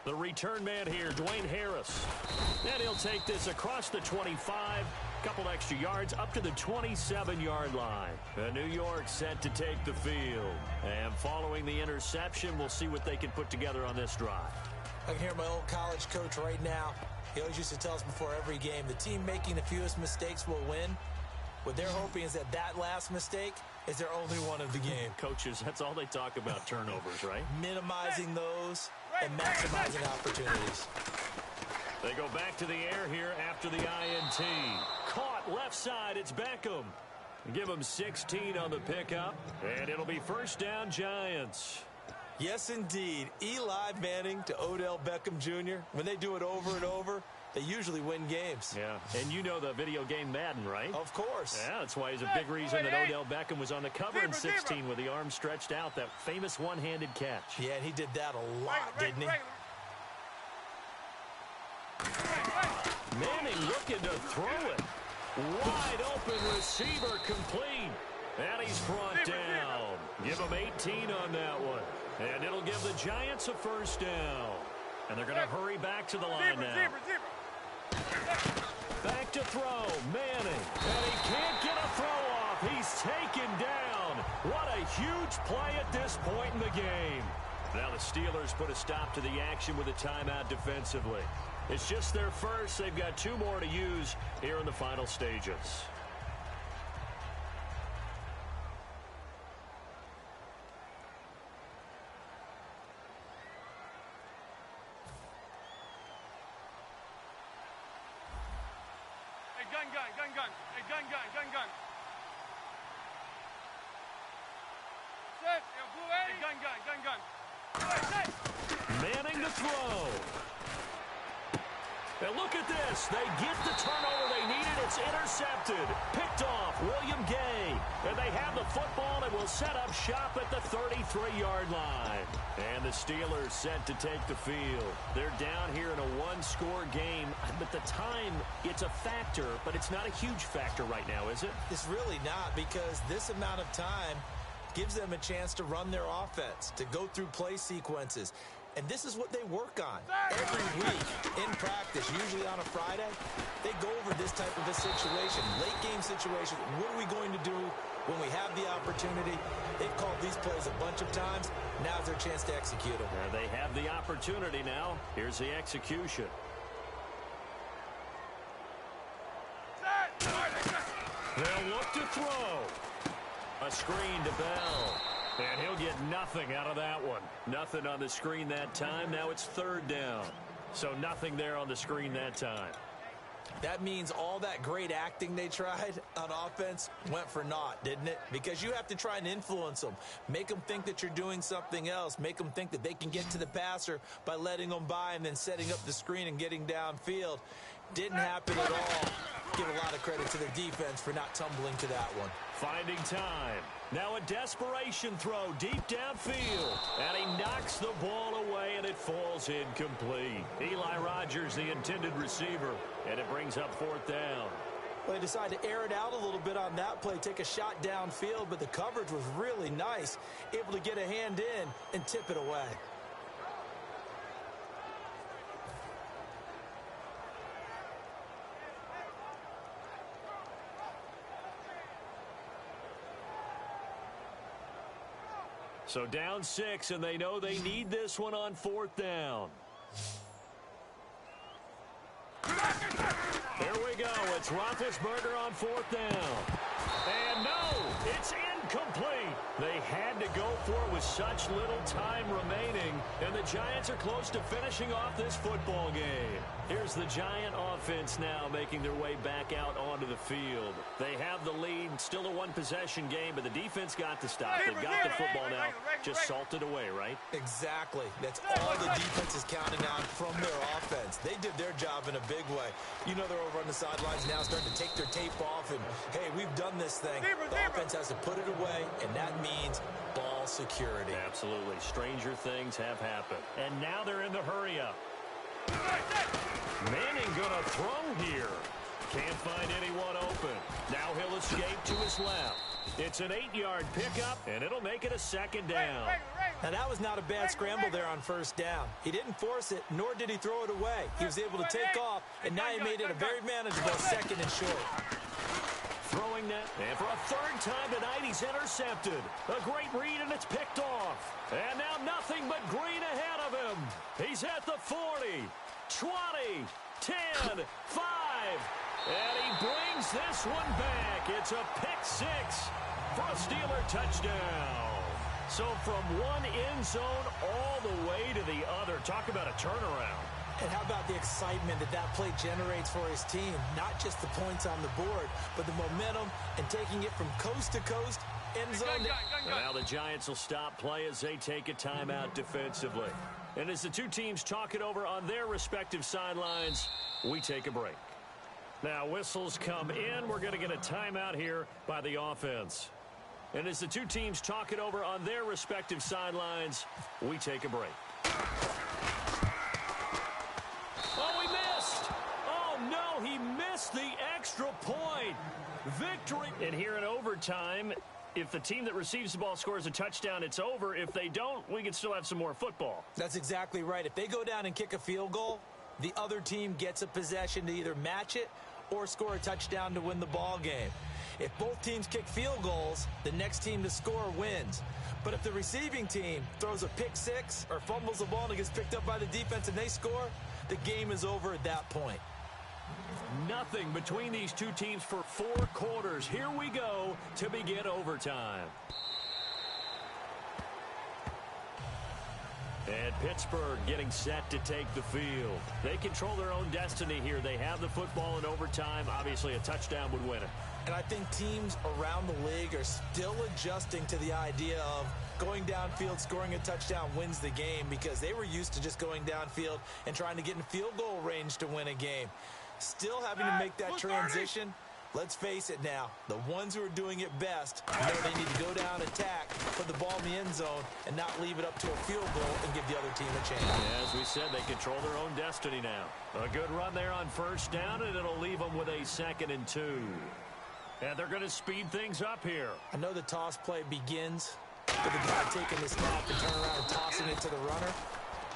The return man here, Dwayne Harris. And he'll take this across the 25, couple extra yards up to the 27-yard line. New York set to take the field. And following the interception, we'll see what they can put together on this drive. I can hear my old college coach right now. He always used to tell us before every game, the team making the fewest mistakes will win. What they're hoping is that that last mistake is their only one of the game. Coaches, that's all they talk about, turnovers, right? Minimizing those and maximizing opportunities. They go back to the air here after the INT. Caught left side, it's Beckham. Give him 16 on the pickup, and it'll be first down, Giants. Yes, indeed. Eli Manning to Odell Beckham Jr., when they do it over and over, they usually win games. Yeah, and you know the video game Madden, right? Of course. Yeah, that's why he's a big reason that Odell Beckham was on the cover in 16 with the arm stretched out, that famous one-handed catch. Yeah, and he did that a lot, didn't he? Manning looking to throw it. Wide open receiver complete. And he's brought down. Give him 18 on that one. And it'll give the Giants a first down. And they're going to hurry back to the line now. Back to throw. Manning. And he can't get a throw off. He's taken down. What a huge play at this point in the game. Now the Steelers put a stop to the action with a timeout defensively. It's just their first. They've got two more to use here in the final stages. Hey, gun. Hey, gun. Set. Hey, gun. Hey, set. Manning to throw. And look at this. They get the turnover they needed. It's intercepted. Picked off. William Gay. And they have the football and will set up shop at the 33-yard line. And the Steelers set to take the field. They're down here in a one-score game. But the time, it's a factor, but it's not a huge factor right now, is it? It's really not, because this amount of time gives them a chance to run their offense, to go through play sequences. And this is what they work on every week in practice, usually on a Friday. They go over this type of a situation, late game situation. What are we going to do when we have the opportunity? They've called these plays a bunch of times. Now's their chance to execute them. They have the opportunity now. Here's the execution. They'll look to throw. A screen to Bell. And he'll get nothing out of that one. Nothing on the screen that time. Now it's third down. So nothing there on the screen that time. That means all that great acting they tried on offense went for naught, didn't it? Because you have to try and influence them. Make them think that you're doing something else. Make them think that they can get to the passer by letting them by and then setting up the screen and getting downfield. Didn't happen at all. Give a lot of credit to the defense for not tumbling to that one. Finding time. Now a desperation throw deep downfield. And he knocks the ball away, and it falls incomplete. Eli Rogers, the intended receiver. And it brings up 4th down. Well, they decided to air it out a little bit on that play, take a shot downfield, but the coverage was really nice. Able to get a hand in and tip it away. So down 6, and they know they need this one on 4th down. Here we go. It's Roethlisberger on 4th down. And no, it's incomplete. They had to go for it with such little time remaining, and the Giants are close to finishing off this football game. Here's the Giant offense now making their way back out onto the field. They have the lead, still a one-possession game, but the defense got the stop. They've got the football now, just salted away, right? Exactly. That's all the defense is counting on from their offense. They did their job in a big way. You know they're over on the sidelines now starting to take their tape off, and, hey, we've done this thing. The offense has to put it away, and that means ball security. Absolutely. Stranger things have happened. And now they're in the hurry-up. Manning gonna throw here. Can't find anyone open. Now he'll escape to his left. It's an 8-yard pickup, and it'll make it a 2nd down. Now, that was not a bad scramble there on 1st down. He didn't force it, nor did he throw it away. He was able to take off, and now he made it a very manageable 2nd and short. Throwing that, and for a 3rd time tonight, he's intercepted. A great read, and it's picked off. And now nothing but green ahead of him. He's at the 40, 20, 10, 5. And he brings this one back. It's a pick-6 for a Steeler touchdown. So from one end zone all the way to the other. Talk about a turnaround. And how about the excitement that that play generates for his team? Not just the points on the board, but the momentum and taking it from coast to coast, end zone. Now the Giants will stop play as they take a timeout defensively. And as the two teams talk it over on their respective sidelines, we take a break. Now whistles come in. We're going to get a timeout here by the offense. And as the two teams talk it over on their respective sidelines, we take a break. Oh, he missed! Oh, no, he missed the extra point. Victory. And here in overtime, if the team that receives the ball scores a touchdown, it's over. If they don't, we can still have some more football. That's exactly right. If they go down and kick a field goal, the other team gets a possession to either match it or score a touchdown to win the ball game. If both teams kick field goals, the next team to score wins. But if the receiving team throws a pick-6 or fumbles the ball and it gets picked up by the defense and they score, the game is over at that point. Nothing between these two teams for 4 quarters. Here we go to begin overtime. And Pittsburgh getting set to take the field. They control their own destiny here. They have the football in overtime. Obviously, a touchdown would win it. And I think teams around the league are still adjusting to the idea of going downfield, scoring a touchdown wins the game, because they were used to just going downfield and trying to get in field goal range to win a game. Still having to make that transition. Let's face it now, the ones who are doing it best know they need to go down, attack, put the ball in the end zone, and not leave it up to a field goal and give the other team a chance. Yeah, as we said, they control their own destiny now. A good run there on first down, and it'll leave them with a 2nd and 2. And they're going to speed things up here. I know the toss play begins with the guy taking the snap and turning around and tossing it to the runner.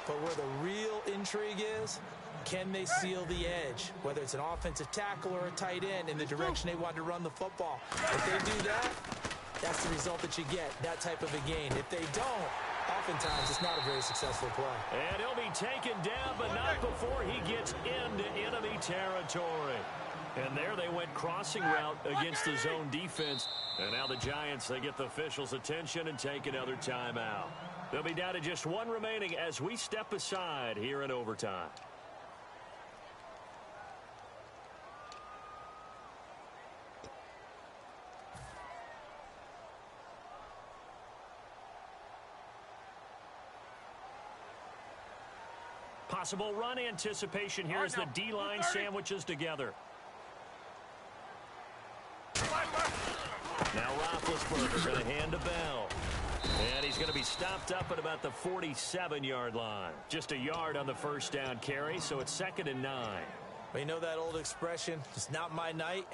But where the real intrigue is, can they seal the edge, whether it's an offensive tackle or a tight end, in the direction they want to run the football? If they do that, that's the result that you get, that type of a gain. If they don't, oftentimes it's not a very successful play. And he'll be taken down, but not before he gets into enemy territory. And there they went crossing route against the zone defense. And now the Giants, they get the officials' attention and take another timeout. They'll be down to just 1 remaining as we step aside here in overtime. Possible run anticipation here as the D-line sandwiches together. Now Roethlisberger going to hand to Bell. And he's going to be stopped up at about the 47-yard line. Just a yard on the first down carry, so it's 2nd and 9. Well, you know that old expression, it's not my night?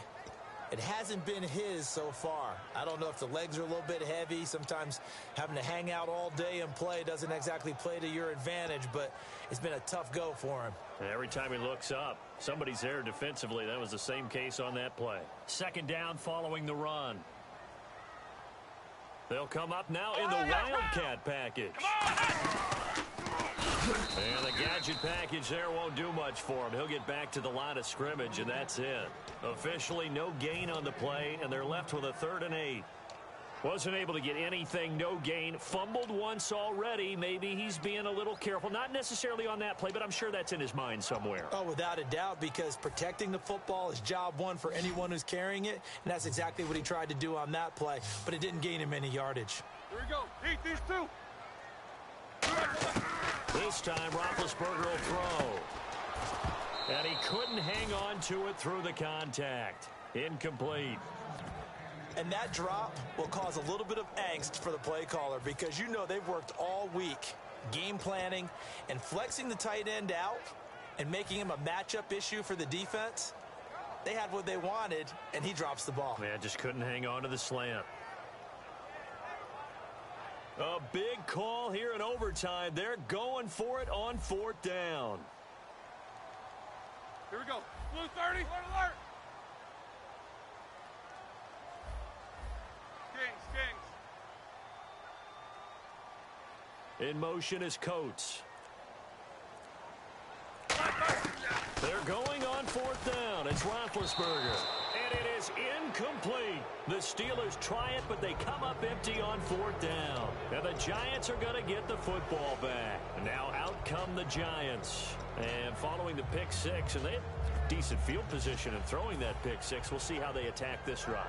It hasn't been his so far. I don't know if the legs are a little bit heavy. Sometimes having to hang out all day and play doesn't exactly play to your advantage, but it's been a tough go for him. And every time he looks up, somebody's there defensively. That was the same case on that play. 2nd down following the run. They'll come up now in the Wildcat package. And the gadget package there won't do much for him. He'll get back to the line of scrimmage, and that's it. Officially, no gain on the play, and they're left with a 3rd and 8. Wasn't able to get anything, no gain. Fumbled once already. Maybe he's being a little careful. Not necessarily on that play, but I'm sure that's in his mind somewhere. Oh, without a doubt, because protecting the football is job one for anyone who's carrying it, and that's exactly what he tried to do on that play, but it didn't gain him any yardage. Here we go. Eat these two. This time, Roethlisberger will throw. And he couldn't hang on to it through the contact. Incomplete. And that drop will cause a little bit of angst for the play caller because you know they've worked all week game planning and flexing the tight end out and making him a matchup issue for the defense. They had what they wanted, and he drops the ball. Man, just couldn't hang on to the slant. A big call here in overtime. They're going for it on 4th down. Here we go. Blue 30. Alert. Kings. In motion is Coates. They're going on 4th down. It's Roethlisberger. And it is incomplete. The Steelers try it, but they come up empty on 4th down. And the Giants are going to get the football back. Now out come the Giants. And following the pick 6, and they had decent field position in throwing that pick 6. We'll see how they attack this drive.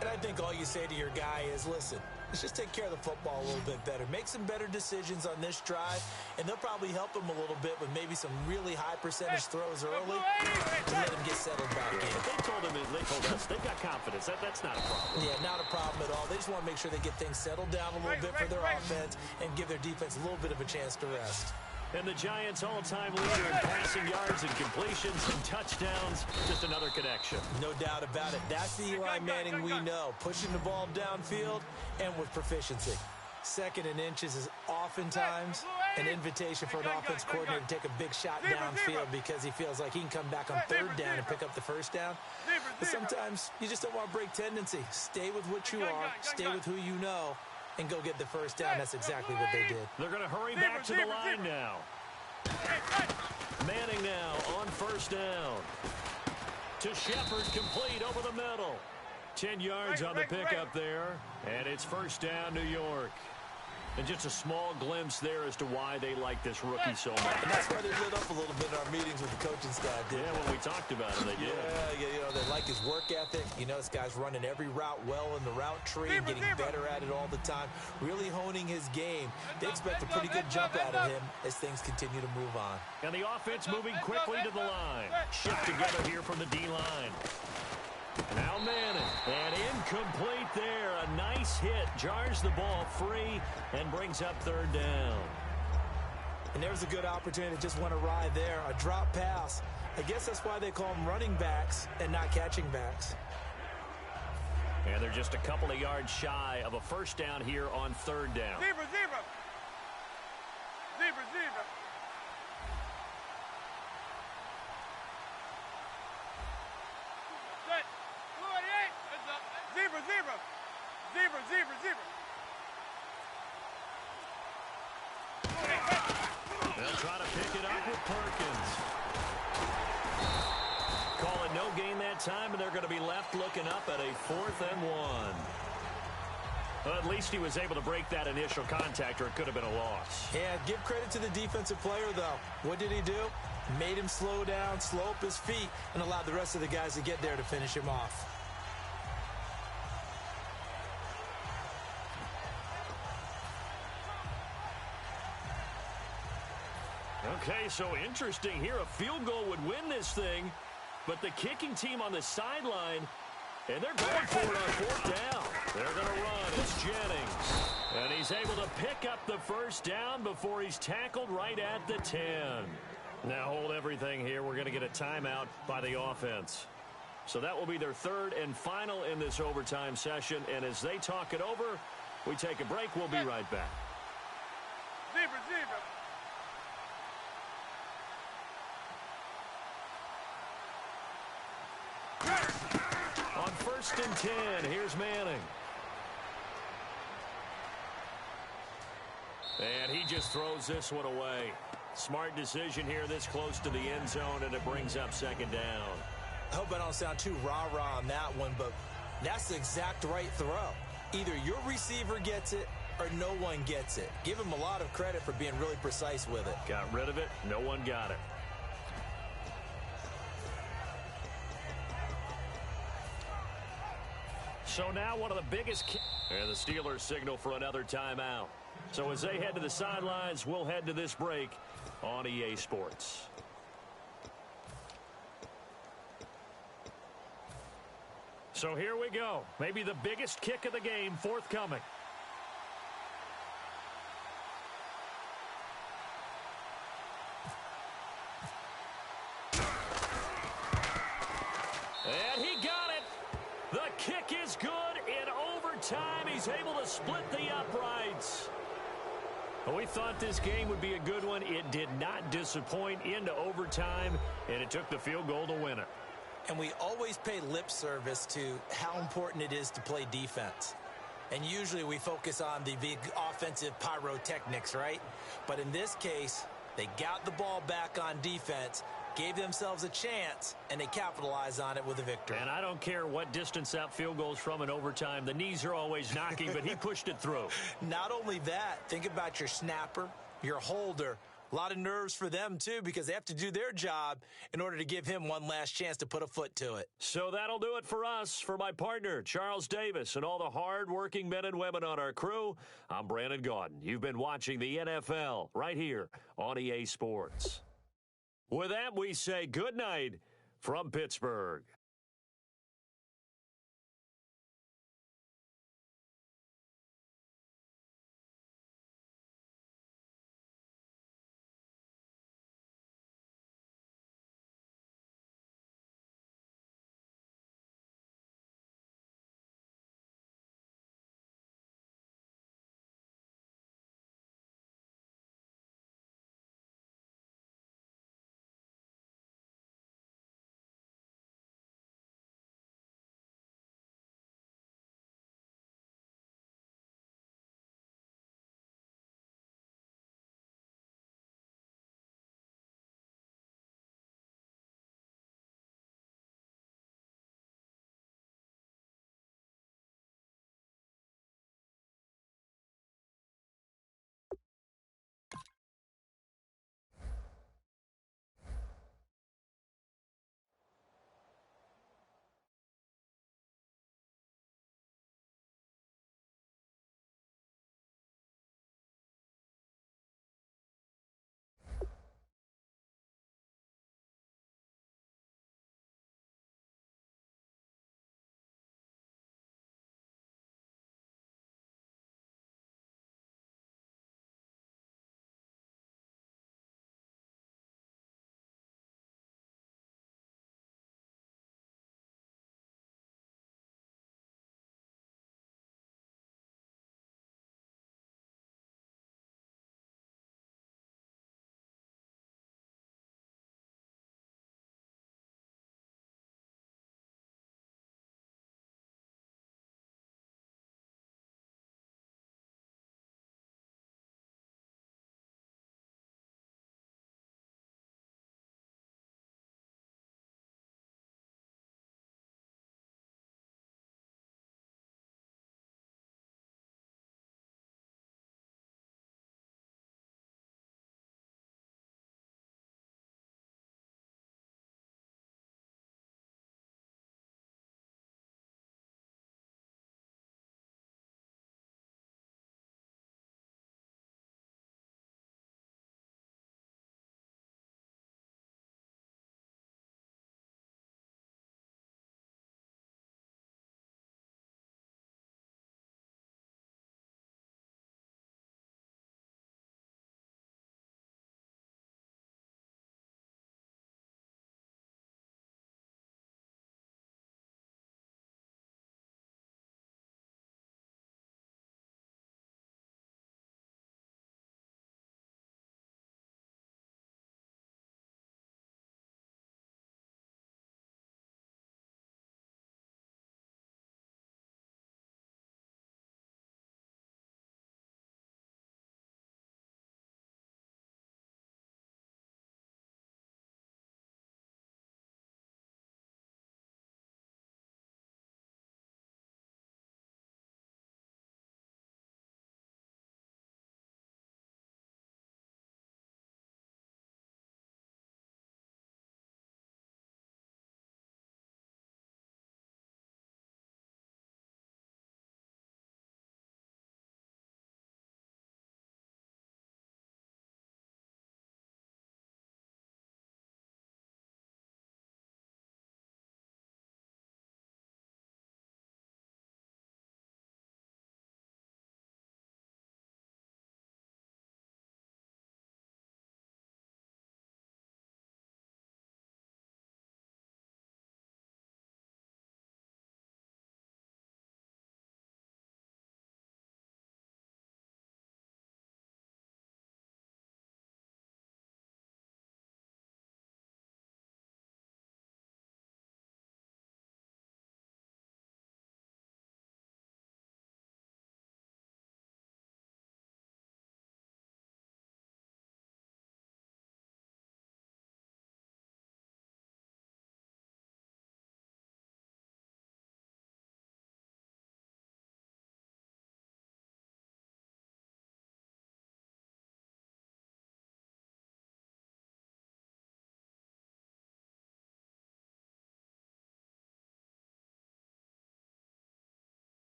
And I think all you say to your guy is, listen, let's just take care of the football a little bit better. Make some better decisions on this drive, and they'll probably help him a little bit with maybe some really high percentage throws early to let him get settled back in. They told us they've got confidence. That's not a problem. Yeah, not a problem at all. They just want to make sure they get things settled down a little bit for their offense and give their defense a little bit of a chance to rest. And the Giants' all-time leader in passing yards and completions and touchdowns. Just another connection. No doubt about it. That's the Eli Manning we know. Pushing the ball downfield and with proficiency. 2nd and inches is oftentimes an invitation for an offense coordinator to take a big shot downfield because he feels like he can come back on 3rd down and pick up the 1st down. But sometimes you just don't want to break tendency. Stay with what you are. Stay with who you know. And go get the 1st down. That's exactly what they did. They're going to hurry back to the line now. Manning now on 1st down. To Shepard, complete over the middle. 10 yards on the pickup there. And it's 1st down, New York. And just a small glimpse there as to why they like this rookie so much. And that's why they lit up a little bit in our meetings with the coaching staff. Yeah, when we talked about it, they did. Yeah, you know, they like his work ethic. You know, this guy's running every route well in the route tree and getting better at it all the time. Really honing his game. They expect a pretty good jump out of him as things continue to move on. And the offense moving quickly to the line. Shift together here from the D-line. Now Manning, and incomplete there. A nice hit, jars the ball free, and brings up 3rd down. And there's a good opportunity that just went awry there. A drop pass. I guess that's why they call them running backs and not catching backs. And they're just a couple of yards shy of a 1st down here on 3rd down. Zebra. Zebra. They'll try to pick it up with Perkins. Call it no gain that time, and they're going to be left looking up at a 4th and 1. Well, at least he was able to break that initial contact, or it could have been a loss. Yeah, give credit to the defensive player, though. What did he do? Made him slow down, slow up his feet, and allowed the rest of the guys to get there to finish him off. Okay, so interesting here. A field goal would win this thing, but the kicking team on the sideline, and they're going for it on fourth down. They're going to run. It's Jennings. And he's able to pick up the first down before he's tackled right at the 10. Now hold everything here. We're going to get a timeout by the offense. So that will be their third and final in this overtime session. And as they talk it over, we take a break. We'll be right back. Zebra, zebra. On 1st and 10, here's Manning. And he just throws this one away. Smart decision here this close to the end zone, and it brings up second down. I hope I don't sound too rah-rah on that one, but that's the exact right throw. Either your receiver gets it or no one gets it. Give him a lot of credit for being really precise with it. Got rid of it. No one got it. So now one of the biggest... And the Steelers signal for another timeout. So as they head to the sidelines, we'll head to this break on EA Sports. So here we go. Maybe the biggest kick of the game forthcoming. And he got it. The kick is good. In overtime, he's able to split the uprights. We thought this game would be a good one. It did not disappoint into overtime, and it took the field goal to win it. And we always pay lip service to how important it is to play defense. And usually we focus on the big offensive pyrotechnics, right? But in this case, they got the ball back on defense, gave themselves a chance, and they capitalized on it with a victory. And I don't care what distance that field goes from in overtime. The knees are always knocking, but he pushed it through. Not only that, think about your snapper, your holder. A lot of nerves for them, too, because they have to do their job in order to give him one last chance to put a foot to it. So that'll do it for us. For my partner, Charles Davis, and all the hard-working men and women on our crew, I'm Brandon Gaudin. You've been watching the NFL right here on EA Sports. With that, we say good night from Pittsburgh.